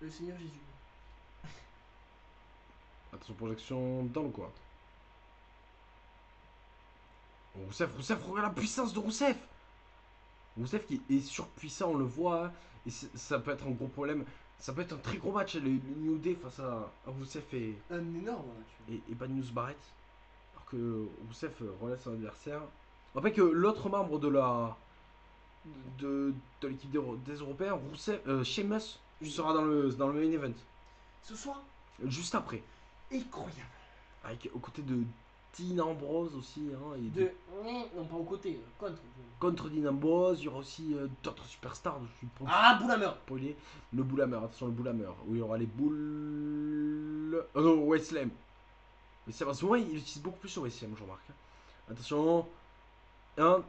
le Seigneur Jésus. Attention, projection dans le coin. Oh, Rousseff, regarde la puissance de Rousseff. Rousseff qui est surpuissant, on le voit. Hein, et ça peut être un gros problème. Ça peut être un très gros match, le New Day face à Rousseff et énorme match. Et Magnus Barrett. Alors que Rousseff relève son adversaire. On rappelle que l'autre membre de l'équipe des Européens, Rousseff, Sheamus, sera dans le main event. Ce soir, juste après. Incroyable. Avec aux côtés de Dean Ambrose aussi. Hein, et non, pas aux côtés, contre Dean Ambrose, il y aura aussi d'autres superstars. Boulamer. Le Boulamer, attention, le Boulamer. Où il y aura les boules. Oh non, Westlem. Mais c'est parce que moi, il utilise beaucoup plus sur Westlem, je remarque. Attention. 1,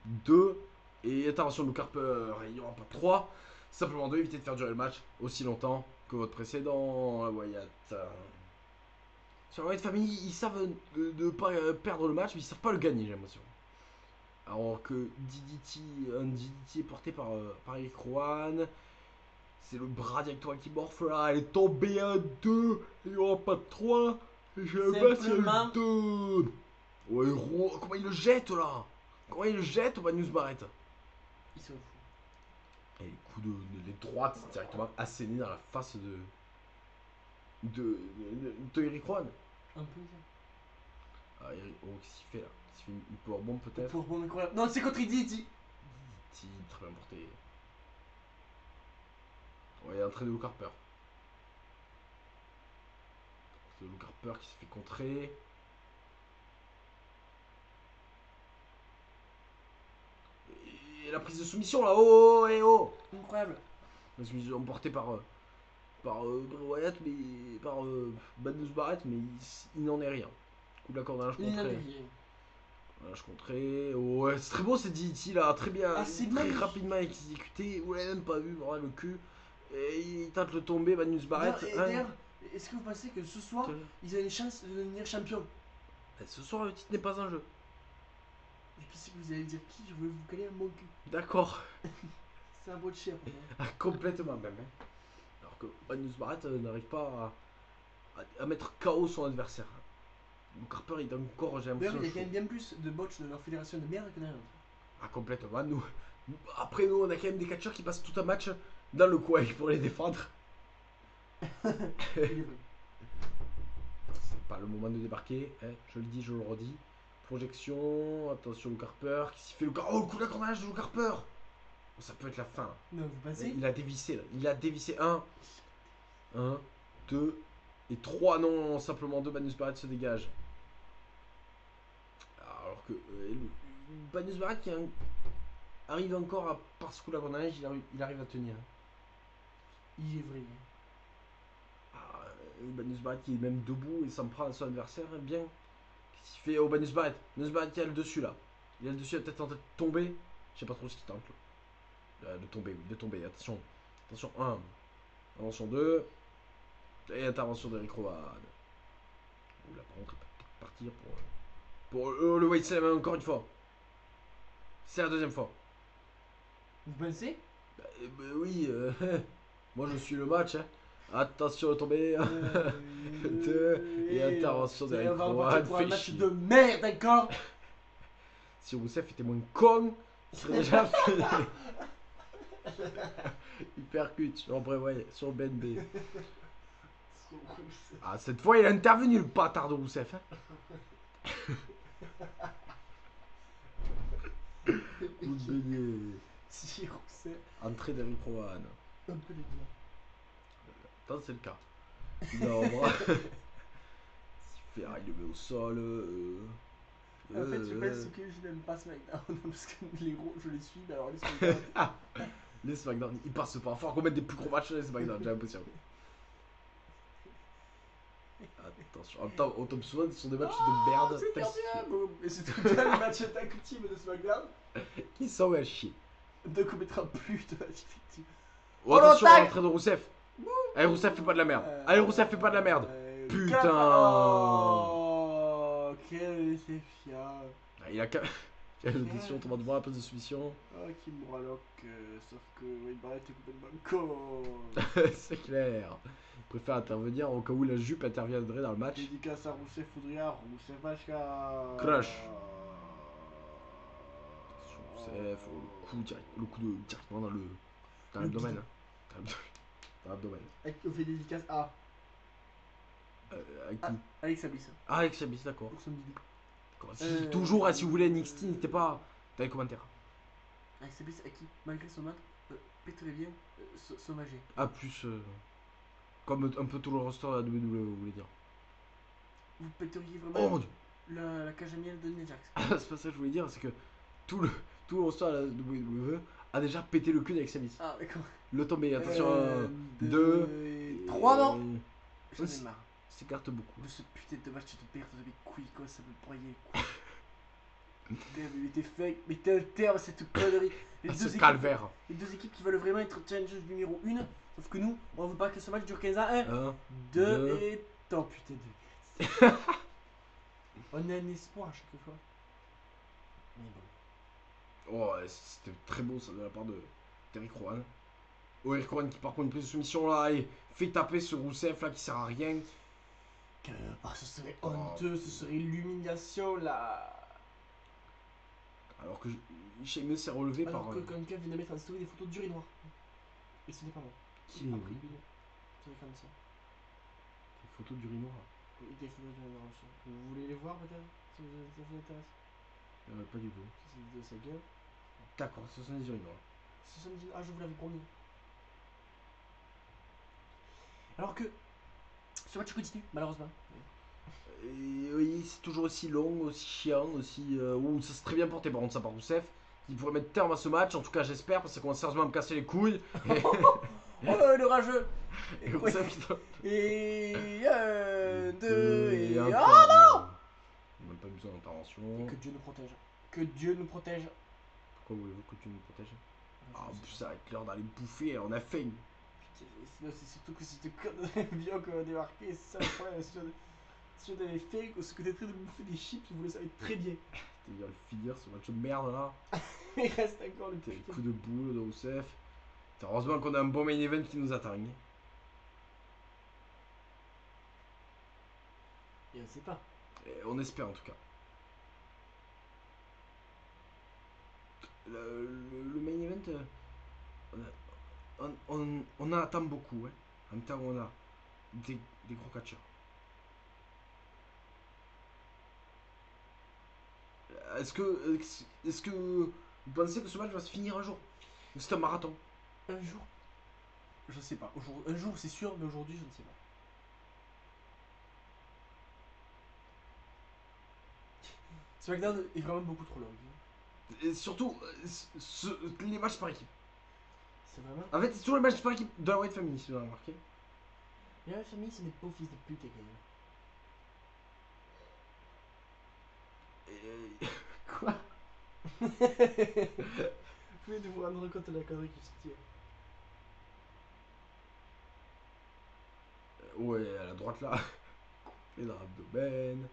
2. Et intervention de Luke Harper. Il n'y aura pas 3. Simplement 2, éviter de faire durer le match aussi longtemps que votre précédent. Wyatt. Sur la Wyatt Family, ils savent ne pas perdre le match, mais ils savent pas le gagner, j'ai l'impression. Alors que DDT est porté par Eric Rowan. C'est le bras directoire qui morfle là. Elle est tombée à 2. Il n'y aura pas de 3. Je sais pas s'il y a eu 2. Ouais, comment il le jette là? Comment il le jette au Magnus Barrett? Ils sont fous. Et les coups les droites directement assénés dans la face de Eric Rowan. Un peu ça. Ah, Eric, qu'est-ce qu'il fait là? Il fait une powerbomb peut-être? Powerbomb incroyable. Non, c'est contre DDT. Très bien porté. Ouais, il y a un trait de Luke Harper. C'est Luke Harper qui se fait contrer. Et la prise de soumission là, oh. Incroyable. La soumission portée par Wyatt, mais par Magnus Barrett, mais il n'en est rien. Coup de la corde à linge contré. Linge contré. Ouais, c'est très beau cette DDT là, très bien, très rapidement exécuté. Vous l'avez même pas vu, voilà le cul. Et il tente le tomber, Magnus Barrett. D'ailleurs, est-ce que vous pensez que ce soir, ils ont une chance de devenir champion? Ce soir, le titre n'est pas un jeu. Je pensais que vous allez dire qui, je voulais vous caler un bon cul. D'accord. C'est un beau de chien. Complètement même. Hein. Alors que Magnus Barrett n'arrive pas à mettre KO son adversaire. Donc Harper il est encore, j'ai l'impression. D'ailleurs, il y a quand même bien plus de botch de leur fédération de merde que dans l'autre. Ah, complètement. Après, nous, on a quand même des catcheurs qui passent tout un match dans le coin pour les défendre. C'est pas le moment de débarquer, hein. Je le dis, je le redis. Projection, attention Luke Harper, qui fait le coup d'accordage de Luke Harper. Oh, ça peut être la fin. Non, vous pensez? Il a dévissé là. Il a dévissé 1, 2 et 3. Non, simplement 2. Magnus Barrett se dégage. Alors que Magnus Barrett qui arrive encore à par ce coup d'accordage, il arrive à tenir. Il est vrai. Magnus Barrett qui est même debout et s'en prend à son adversaire. Bien. Qu'est-ce qu'il fait? Oh, Magnus Barrett. Magnus Barrett qui a le dessus là. Il a le dessus, la tête en tête de tomber. Je sais pas trop ce qu'il tente là. De tomber. Attention. Attention 1. Intervention 2. Et intervention d'Eric Rowan. Là par contre, il peut peut-être partir pour le White Slam encore une fois. C'est la deuxième fois. Vous pensez? Oui. Moi je suis le match. Hein. Attention de tomber. 2. Et intervention d'Eric Rowan. Pour un match de merde encore. Si Rousseff était moins con, il serait déjà fini. Il percute sur Bray Wyatt, sur BNB. Ah, cette fois il a intervenu le bâtard de Rousseff. Hein. Coup de beignet. Si Rousseff, Entrée d'Eric Rowan. un peu les gars. Attends, c'est le cas. Il a un bras. Il le met au sol. En fait, je pense que je n'aime pas SmackDown parce que les gros, je les suis, mais alors les SmackDown. Les SmackDown, ils passent pas. Faut qu'on mette des plus gros matchs les SmackDown, j'ai l'impression. Attention, en même temps, on tombe souvent sur des matchs de merde. C'est bien, et c'est tout bien les matchs tag team de SmackDown. Qui sont à chier. Donc on mettra plus de matchs effectifs. Oh, attention à l'entrée de Rousseff. Allez, Rousseff, fais pas de la merde. Allez, Rousseff, fais pas de la merde. Putain. Oh, quel déception. Il a qu'à. Quelle audition, on demande voir la place de soumission. Oh, qui me raloque, sauf que Wade Barrett est complètement con. C'est clair. Il préfère intervenir au cas où la jupe interviendrait dans le match. Dédicace à Rousseff Foudriard, Rousseff Machka. Crush. Rousseff, le coup de directement dans l'abdomen. Dans l'abdomen. On fait dédicace à Avec qui Alex Abyss. Ah, avec Chabis, d'accord. Pour son bidou. Toujours, si vous voulez NXT, n'hésitez pas dans les commentaires. Alex Abyss à qui, malgré son mat, pèterait bien sauvager. Ah, plus. Comme un peu tout le roster de la WWE, vous voulez dire. Vous pèteriez Oh vraiment mon dieu. la cage à miel de Nia Jax. C'est pas ça que je voulais dire, c'est que tout le roster de la WWE a déjà pété le cul avec Chabis. Ah, d'accord. Le tombé, attention. 2, 3, non. J'en ai marre. S'écarte beaucoup. De ce putain de match de perte de mes couilles, quoi, ça me broyait les couilles. Putain, mais t'es fake, mais t'es un terme à cette connerie. Ce calvaire. Les deux équipes qui veulent vraiment être challengers numéro 1, sauf que nous, on veut pas que ce match dure 15 ans. 1, 2 et. Oh putain de. On a un espoir à chaque fois. Mais bon. Oh, c'était très beau ça de la part de Eric Rowan. Oh, Eric Rowan qui par contre une prise de soumission là et fait taper ce Rousseff là qui sert à rien. Ce serait honteux, ce serait l'humiliation là. Alors que Sheamus s'est relevé Alors par. que quelqu'un vient de mettre en story des photos d'urinoir. Et ce n'est pas moi. Qui est Après, c'est comme ça. Des photos d'urinoir. Des photos d'urinoir aussi. Vous voulez les voir peut-être si ça vous intéresse? Pas du tout. C'est une vidéo de sa gueule. D'accord, ce sont des urinoirs. Ah, je vous l'avais promis. Alors que ce match continue, malheureusement. Et oui, c'est toujours aussi long, aussi chiant, aussi. Ouh, ça s'est très bien porté par contre ça par Rousseff. Il pourrait mettre terme à ce match, en tout cas j'espère, parce que ça commence sérieusement à me casser les couilles. Oh le rageux. Et Rousseff, et 1, 2 et. un Oh peu- non. On n'a même pas besoin d'intervention. Que Dieu nous protège. Que Dieu nous protège. Pourquoi voulez-vous que tu nous protèges? Ah, en plus, avec l'heure d'aller bouffer, on a faim. Sinon, c'est surtout que c'était comme dans l'avion qu'on a débarqué, c'est ça le problème. Si on avait fait ce que t'es en train de bouffer des chips, vous le savez très bien. Il va le finir ce match de merde là. Il reste encore le Des putain. coups de boule de Rousseff. Heureusement qu'on a un bon main event qui nous attend. Et on sait pas. Et on espère en tout cas. Le main event, on en attend beaucoup. Hein. En même temps, on a des gros catcheurs. Est-ce que vous pensez que ce match va se finir un jour? Ou c'est un marathon? Un jour. Je sais pas. Un jour c'est sûr, mais aujourd'hui je ne sais pas. SmackDown est vraiment beaucoup trop long. Et surtout, les matchs par équipe. C'est vraiment. En fait, c'est toujours les matchs par équipe de la White Family, si vous avez remarqué. Et la famille, c'est des pauvres fils de pute, les gars. Et... Quoi? Vous pouvez vous rendre compte de la connerie qui se tient. Ouais, à la droite là. Coupé dans l'abdomen.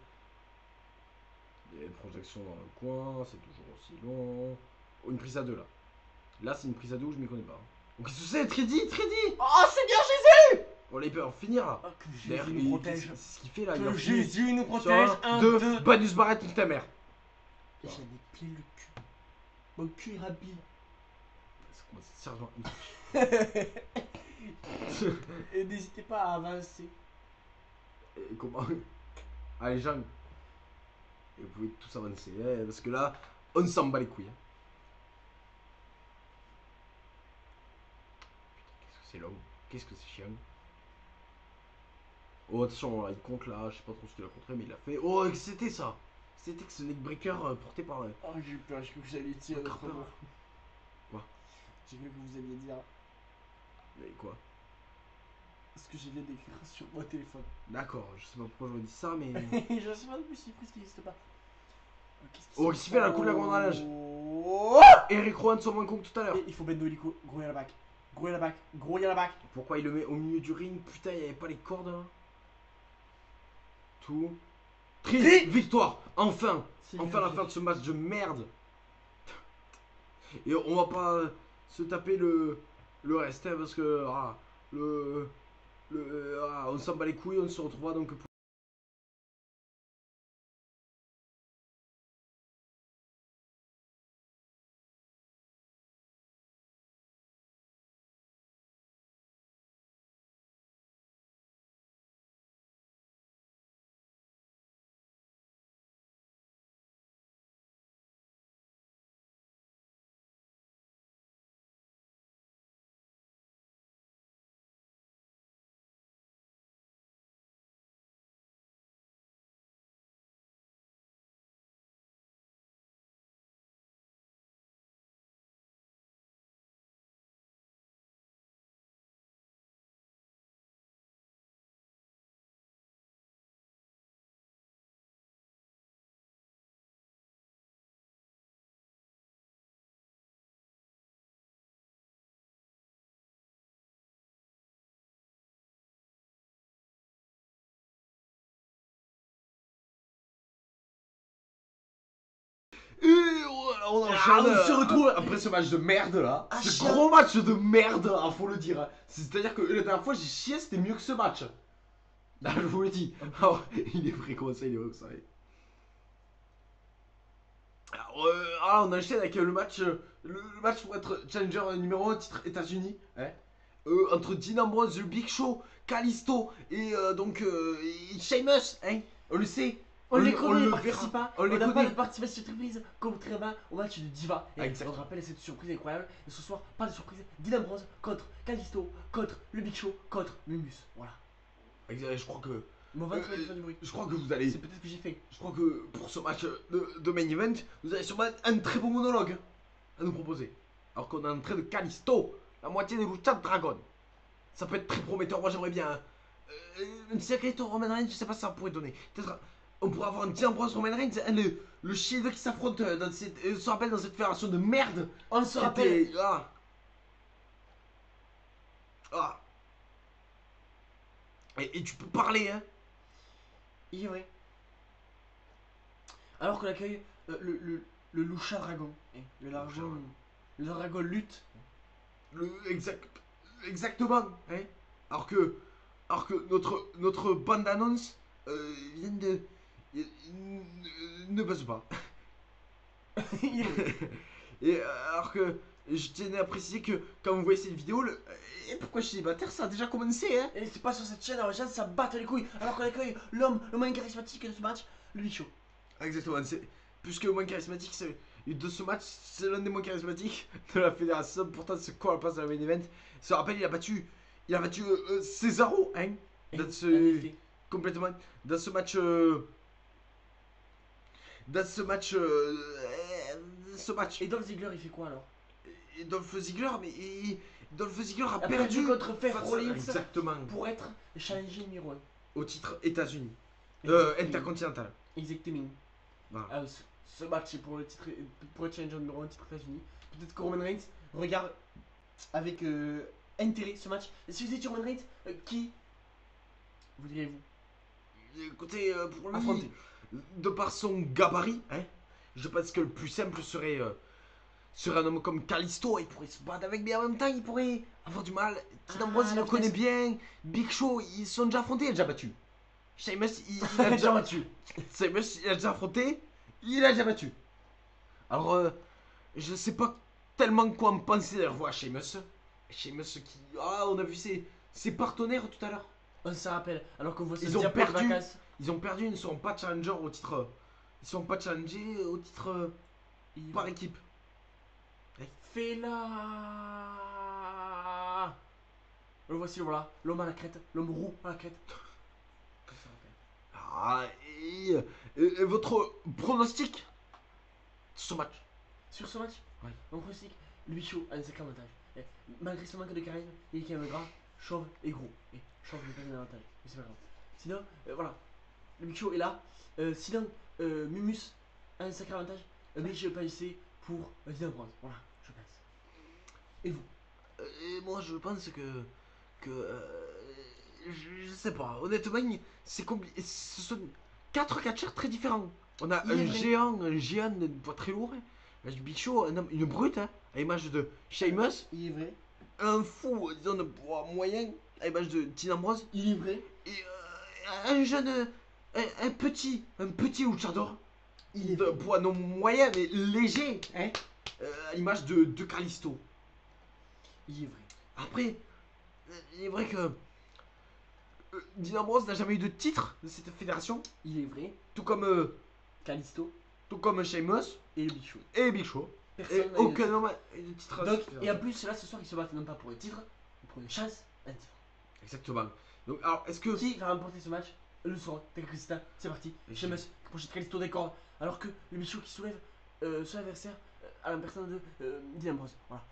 Il y a une projection dans le coin, c'est toujours aussi long. Oh, une prise à deux là. Là, c'est une prise à deux où je m'y connais pas. Oh, qu'est-ce que c'est? Treddy! Oh, Seigneur Jésus! On il peut en finir là. Oh, que Jésus nous protège. C'est ce qu'il fait là. Que il en finit. Jésus nous protège. Sur 1, 2, 2. Banus Barrett, nique ta mère. J'en ai plein le cul. Mon cul est rempli. Sérieusement. Et n'hésitez pas à avancer. Et comment? Allez, Jean. Et vous pouvez tous avancer, hein, parce que là, on s'en bat les couilles. Hein. c'est long. Qu'est-ce que c'est chiant. Oh, attention, là, il compte là, je sais pas trop ce qu'il a contré, mais il a fait. Oh, c'était ça. C'était que ce neckbreaker porté par. Oh, j'ai eu peur, j'ai cru que vous alliez dire le notre Carper. mot. Quoi? J'ai cru que vous alliez dire Mais quoi? ce que j'ai viens d'écrire sur mon téléphone. D'accord, je sais pas pourquoi j'aurais dit ça, mais. Je sais pas non plus si c'est qui n'existe pas. Oh, qu'est-ce qu'il fait là, le coup de la grenade? Oh, Eric Rowan sont moins con que tout à l'heure. et il faut mettre Noélico, gros à la bac. Gros à la bac, gros à la bac. Pourquoi il le met au milieu du ring? Putain, il n'y avait pas les cordes là. Tout. Triste victoire. Enfin. Enfin la fin de ce match de merde. Et on va pas se taper le reste hein, parce que on s'en bat les couilles. On se retrouvera donc pour et voilà, on enchaîne. on se retrouve après ce match de merde là. Ah, Ce chien. gros match de merde là, faut le dire. C'est-à-dire que la dernière fois j'ai chié, c'était mieux que ce match. Là, je vous le dis. Alors, il est vrai comme ça, il est vrai, vous savez. Alors, on enchaîne avec le match pour être challenger numéro 1 titre États-Unis. Hein, entre Dean Ambrose, le Big Show, Kalisto et et Sheamus. Hein, on le sait. On les connaît, les verra. participants. On les n'a pas connaît. de participation surprise, contrairement au match de Diva. Et Exact. on te rappelle cette surprise incroyable. Et ce soir, pas de surprise. Dean Ambrose contre Kalisto, contre le Big Show, contre Mumus. Voilà. Je crois que. Mon ventre va faire du bruit. Je crois que vous allez. C'est peut-être ce que j'ai fait. Je crois que pour ce match de main event, vous avez sûrement un très beau monologue à nous proposer. Alors qu'on est en train de Kalisto, la moitié des Lucha Dragon. Ça peut être très prometteur, moi j'aimerais bien. Un secret Roman Reigns, je sais pas si ça pourrait donner. Peut-être on pourrait avoir un Dean Ambrose Roman Reigns, le Shield qui s'affronte dans cette. Se rappelle dans cette fédération de merde. On se rappelle. Était- Ah. Ah. Et tu peux parler, hein. Il est vrai. Alors qu'on accueille le Lucha Dragon. Le Dragon. Le Dragon lutte. Exactement, hein. Alors que notre bande d'annonce vient de. Ne buzz pas. Il est vrai. Et alors que je tenais à préciser que quand vous voyez cette vidéo, et pourquoi je suis célibataire, ça a déjà commencé, hein. Et c'est pas sur cette chaîne, alors les gens ça battent les couilles. Alors qu'on accueille l'homme le moins charismatique de ce match, le Big Show. Exactement, c'est plus que le moins charismatique, de ce match, c'est l'un des moins charismatiques de la fédération. Pourtant, c'est quoi la place de la main event? Je te rappelle, il a battu Cesaro, hein. Dans ce, complètement. Dans ce match. Ce match. Et Dolph Ziggler il fait quoi alors? Et Dolph Ziggler, Dolph Ziggler a perdu perdu contre Seth Rollins. Exactement. Pour être challenger numéro 1. Au titre États-Unis. Exactement. Intercontinental. Exactement. Voilà. Ce match est pour le titre, pour le challenger numéro 1 titre États-Unis. Peut-être que Roman Reigns regarde avec intérêt ce match. Et si vous étiez Roman Reigns, qui voudriez-vous Écoutez, pour lui, affronter? de par son gabarit, hein, je pense que le plus simple serait un homme comme Kalisto. Il pourrait se battre avec, mais en même temps, il pourrait avoir du mal. Dean Ambrose, il le connaît bien. Big Show, ils se sont déjà affrontés, il a déjà battu. Sheamus, il a déjà battu. Sheamus, il a déjà affronté, il a déjà battu. Alors, je sais pas tellement quoi en penser de revoir Sheamus. Sheamus qui. Ah, on a vu ses partenaires tout à l'heure. On se rappelle, alors qu'on voit Ils ont perdu. Ils ont perdu, ils ne sont pas challengers au titre. Ils sont pas challengés au titre par équipe. Fais-la. Le voici, voilà, l'homme à la crête, l'homme roux à la crête. Comme ça, rappelle. Ah, et votre pronostic sur ce match? Sur ce match, Ouais. mon pronostic, le bichot a un sacré avantage. Et malgré son manque de charisme, il est quand même gras, chauve et gros. Et chauve n'est pas un avantage, mais c'est pas grave. Sinon, voilà, le bichot est là. Sinon, Mumus a un sacré avantage, mais je vais pas laisser pour Dylan Bronze. Voilà, je pense. Et vous? Et moi, je pense je sais pas. Honnêtement, c'est compliqué. Ce sont 4 catcheurs très différents. On a Il est vrai. un géant de poids très lourd. Un Big Show, une brute, hein, à l'image de Sheamus. Il est vrai. Un fou, disons, de poids moyen, à l'image de Dean Ambrose. Il est vrai. Et un jeune, un petit luchador. Il est De vrai. poids non moyen, mais léger, hein, à l'image de Kalisto. Il est vrai. Après, il est vrai que Dean Ambrose n'a jamais eu de titre de cette fédération, Il est vrai. tout comme, Calisto Sheamus et le bichot. et Big Show. Et Personne n'a eu de aucun titre. homme n'a eu de titre. à Donc, cette et en fédération. plus, là, ce soir, ils se battent non pas pour le titre, mais pour une chance, un titre. Exactement. Donc, alors, est-ce que. Qui va remporter ce match? Le soir, Takakista, c'est parti. Et Sheamus qui projette Calisto des cordes, alors que le bichot qui soulève son adversaire à la personne de Dean Ambrose. Voilà.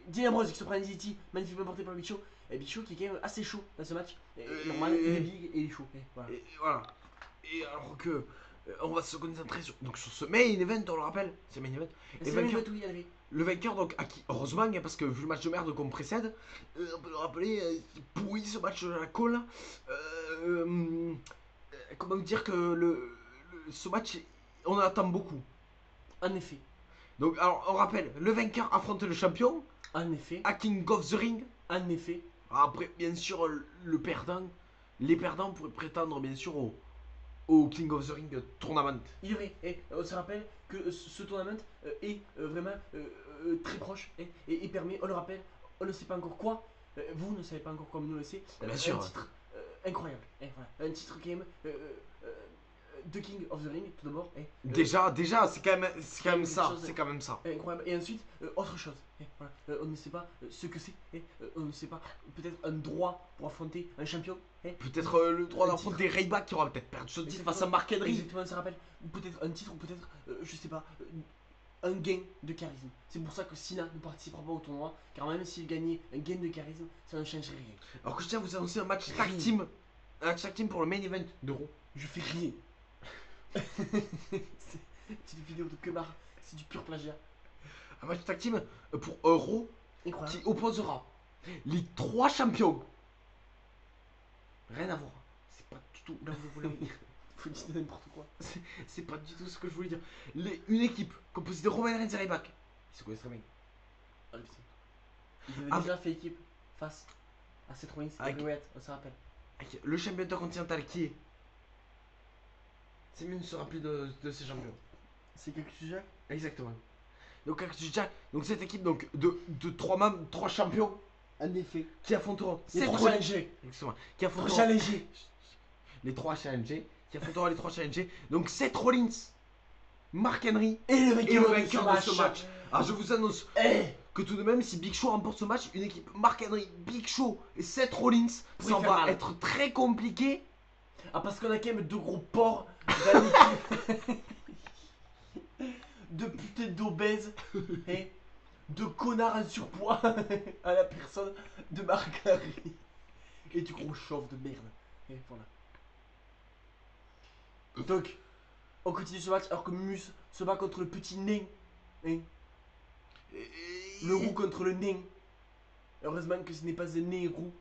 Dean Ambrose qui se prend un DDT, magnifiquement porté par le bichot. Et bichot qui est quand même assez chaud dans ce match. Et normal, il est big et il est chaud. Et voilà. Et voilà. Et alors que. On va se concentrer sur ce main event, on le rappelle. C'est le main event. C'est Et le vainqueur, même oui, il y en avait. le vainqueur, donc, à qui, heureusement, hein, parce que vu le match de merde qu'on précède, on peut le rappeler, c'est pourri ce match à la colle. Comment dire que ce match, on en attend beaucoup. En effet. Donc, alors, on rappelle, le vainqueur affronte le champion En effet. à King of the Ring. En effet. Après, bien sûr, le perdant, les perdants pourraient prétendre, bien sûr, au King of the Ring Tournament. Il est vrai, et on se rappelle que ce tournament est vraiment très proche et permet, on le rappelle, on ne sait pas encore quoi, vous ne savez pas encore comme nous le sait, Bien un sûr. titre incroyable, et voilà, un titre quand même de King of the Ring tout d'abord, Déjà, c'est quand même quelque ça. chose- C'est quand même ça. incroyable, et ensuite autre chose, et voilà, on ne sait pas ce que c'est, on ne sait pas, peut-être un droit pour affronter un champion, Peut-être le droit Un d'affronter Ryback qui aura peut-être perdu ce titre face à Mark Henry. Exactement, on se rappelle. Ou peut-être un titre, ou peut-être, je sais pas, un gain de charisme. C'est pour ça que Cena ne participera pas au tournoi, car même s'il gagnait un gain de charisme, ça ne changerait rien. Alors que je tiens à vous annoncer un match tag team. Un match tag team pour le main event de Raw. Je fais rien. C'est une vidéo de Kemar, c'est du pur plagiat. Un match tag team pour Raw Incroyable. qui opposera les 3 champions. Rien à voir. C'est pas du tout là où je voulais en venir. Faut dire n'importe quoi. C'est pas du tout ce que je voulais dire. Une équipe composée de Roman Reigns et Ryback. Ils se connaissent très bien. Ah, putain. Ils avaient Ah, déjà fait équipe face à Seth Rollins et Avec- Bray Wyatt, on se rappelle. Ok, le champion intercontinental qui est. C'est mieux de se rappeler de ces champions. C'est quelque sujet. Exactement. Donc, Cactus Jack, donc cette équipe donc, de 3 membres, 3 champions En effet. qui affronteront Les Seth trois Rollins. challengers. Exactement. Qui Trois affronteront challengers. les 3 challengers. Qui affronteront les 3 challengers. Donc Seth Rollins, Mark Henry Et le et le vainqueur vainqueur de ce match. Alors je vous annonce Eh, que tout de même, si Big Show remporte ce match, une équipe Mark Henry, Big Show et Seth Rollins, Pourrait ça faire va mal. être très compliqué. Ah, parce qu'on a quand même deux gros porcs dans l'équipe. De putain d'obèses et de connards en surpoids à la personne de Marc-Henri. Et du gros chauve de merde. Et voilà. Donc, on continue ce match alors que Mus se bat contre le petit nain. Hein, le roux contre le nain. Heureusement que ce n'est pas un nain roux.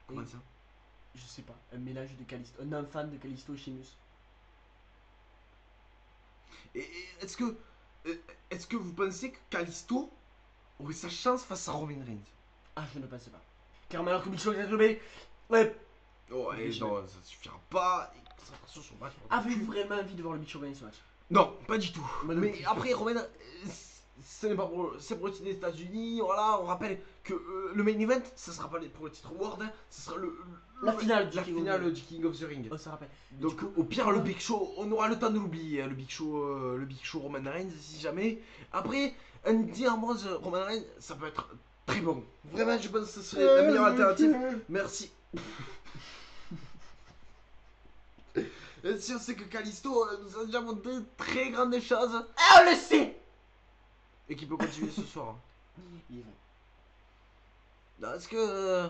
Comment Et- ça? Je sais pas, un mélange de Callisto, un enfant de Callisto et Sheamus. Et est-ce que vous pensez que Kalisto aurait sa chance face à Roman Reigns? Ah, je ne pense pas. Car alors que Bichon est tombé, ouais, Oh, Oui, je non, ça suffira pas. Et concentration sur le match. avez-vous vraiment envie de voir le Bichon gagner ce match? Non, pas du tout. Moi non Mais plus. après, Roman, ce n'est pas pour, c'est pour le titre des États-Unis. Voilà, on rappelle que le main event, ça sera pas pour le titre World, hein, ça sera La finale du King of the Ring. Oh, ça rappelle. Donc Du coup, au pire le Big Show, on aura le temps de l'oublier, hein, le Big Show Roman Reigns si jamais. Après, Andy Ambrose Roman Reigns, ça peut être très bon. Vraiment, je pense que ce serait la meilleure alternative. Merci. Et si on sait que Kalisto nous a déjà montré très grandes choses Ah, on le sait. et qu'il peut continuer ce soir. Il est vrai. Non, est-ce que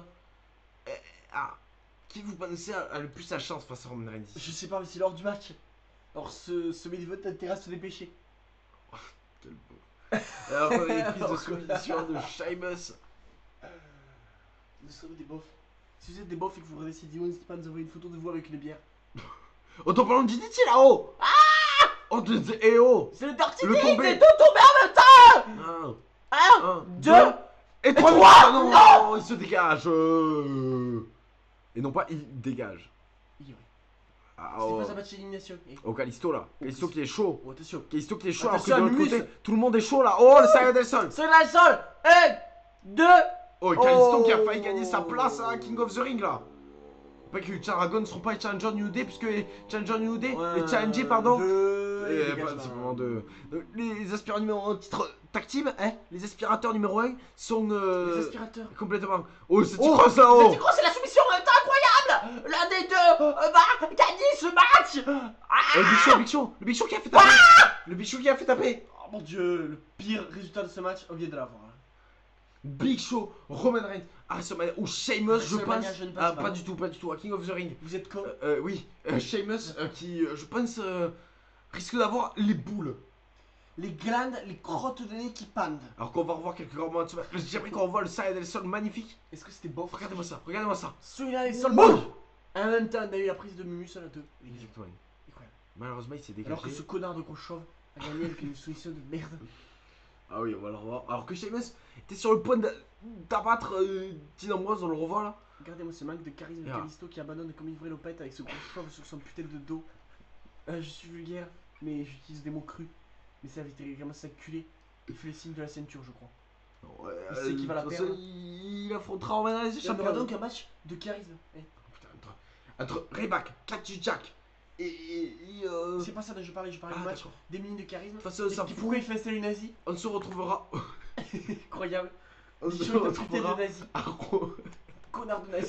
qui vous pensez a le plus la chance face à Roman Reigns? Je sais pas, mais c'est l'heure du match. Alors ce main event t'intéresse à se dépêcher. Quel beau. Alors on a les prises de soumission de Sheamus. Nous sommes des bofs. Si vous êtes des bofs et que vous regardez cette vidéo, n'hésitez pas à nous envoyer une photo de vous avec une bière. Oh, t'en parles de DDT là-haut. Oh, eh oh. C'est le Dirty Le Deed, tombé. c'est deux tombés en même temps. Un, deux, et et 3. trois. Ah non, il se dégage. Et non pas, il dégage. Il est vrai. Ah, C'est oh. pas un match d'élimination. Oh, Kalisto là. Kalisto qui est chaud. Oh, attention. Kalisto qui est chaud. Alors que Attention, de l'autre Mus. côté, tout le monde est chaud là. Oh, le Sarah del Sol. C'est la sol. 1, 2. Oh, et Kalisto Oh. qui a failli gagner sa place à King of the Ring là. Pas que Charagon ne seront pas les Challenger New Day, puisque les Challenger New Day, les Challenger, pardon. Simplement deux. Donc, les aspirants numéro 1 titre tag team, hein, les aspirateurs numéro 1 sont Les aspirateurs. complètement. Oh, c'est Oh, cross là-haut. c'est la soumission en même temps incroyable. L'un des deux va gagner ce match. Le Big Show qui a fait taper. Le Big Show qui a fait taper. Oh mon dieu, le pire résultat de ce match, on vient de l'avoir. Big Show, Roman Reigns, WrestleMania ou Sheamus, je pense. WrestleMania, je ne pense pas. Pas du tout, pas du tout. À King of the Ring. Vous êtes con. Oui, Sheamus qui, je pense, risque d'avoir les boules. Les glandes, les crottes de nez qui pendent. Alors qu'on va revoir quelques grands moments de ce match. J'aimerais qu'on voit le Sarah del Sol magnifique. Est-ce que c'était bof? Regardez-moi ça, regardez-moi ça. Celui-là est sol Bof. bof. En même temps, on a eu la prise de Mumus à la 2. Exactement. Incroyable. Malheureusement, il s'est dégagé. Alors que ce connard de Khrushchev a gagné avec une soumission de merde. Ah oui, on va le revoir. Alors que Sheamus était sur le point d'abattre Dean Ambrose, on le revoit là. Regardez-moi ce manque de charisme de Ah. Kalisto qui abandonne comme une vraie lopette avec ce Khrushchev sur son putain de dos. Je suis vulgaire, mais j'utilise des mots crus. Mais ça évite vraiment s'acculer. Il fait le signe de la ceinture, je crois. Ouais, Il sait qu'il va la de toute façon, perdre. il affrontera Roman Reigns, Il y aura champion. donc un match de charisme. Putain, entre Ryback, Cactus Jack et C'est pas ça dont je parlais du ah, match. d'accord. Des mines de charisme. De toute façon, on s'en Et fout. pourquoi il fait installer une nazi? On se retrouvera. Incroyable. On Il se est un putain de retrouvera nazi. à Raw. Connard de nazi.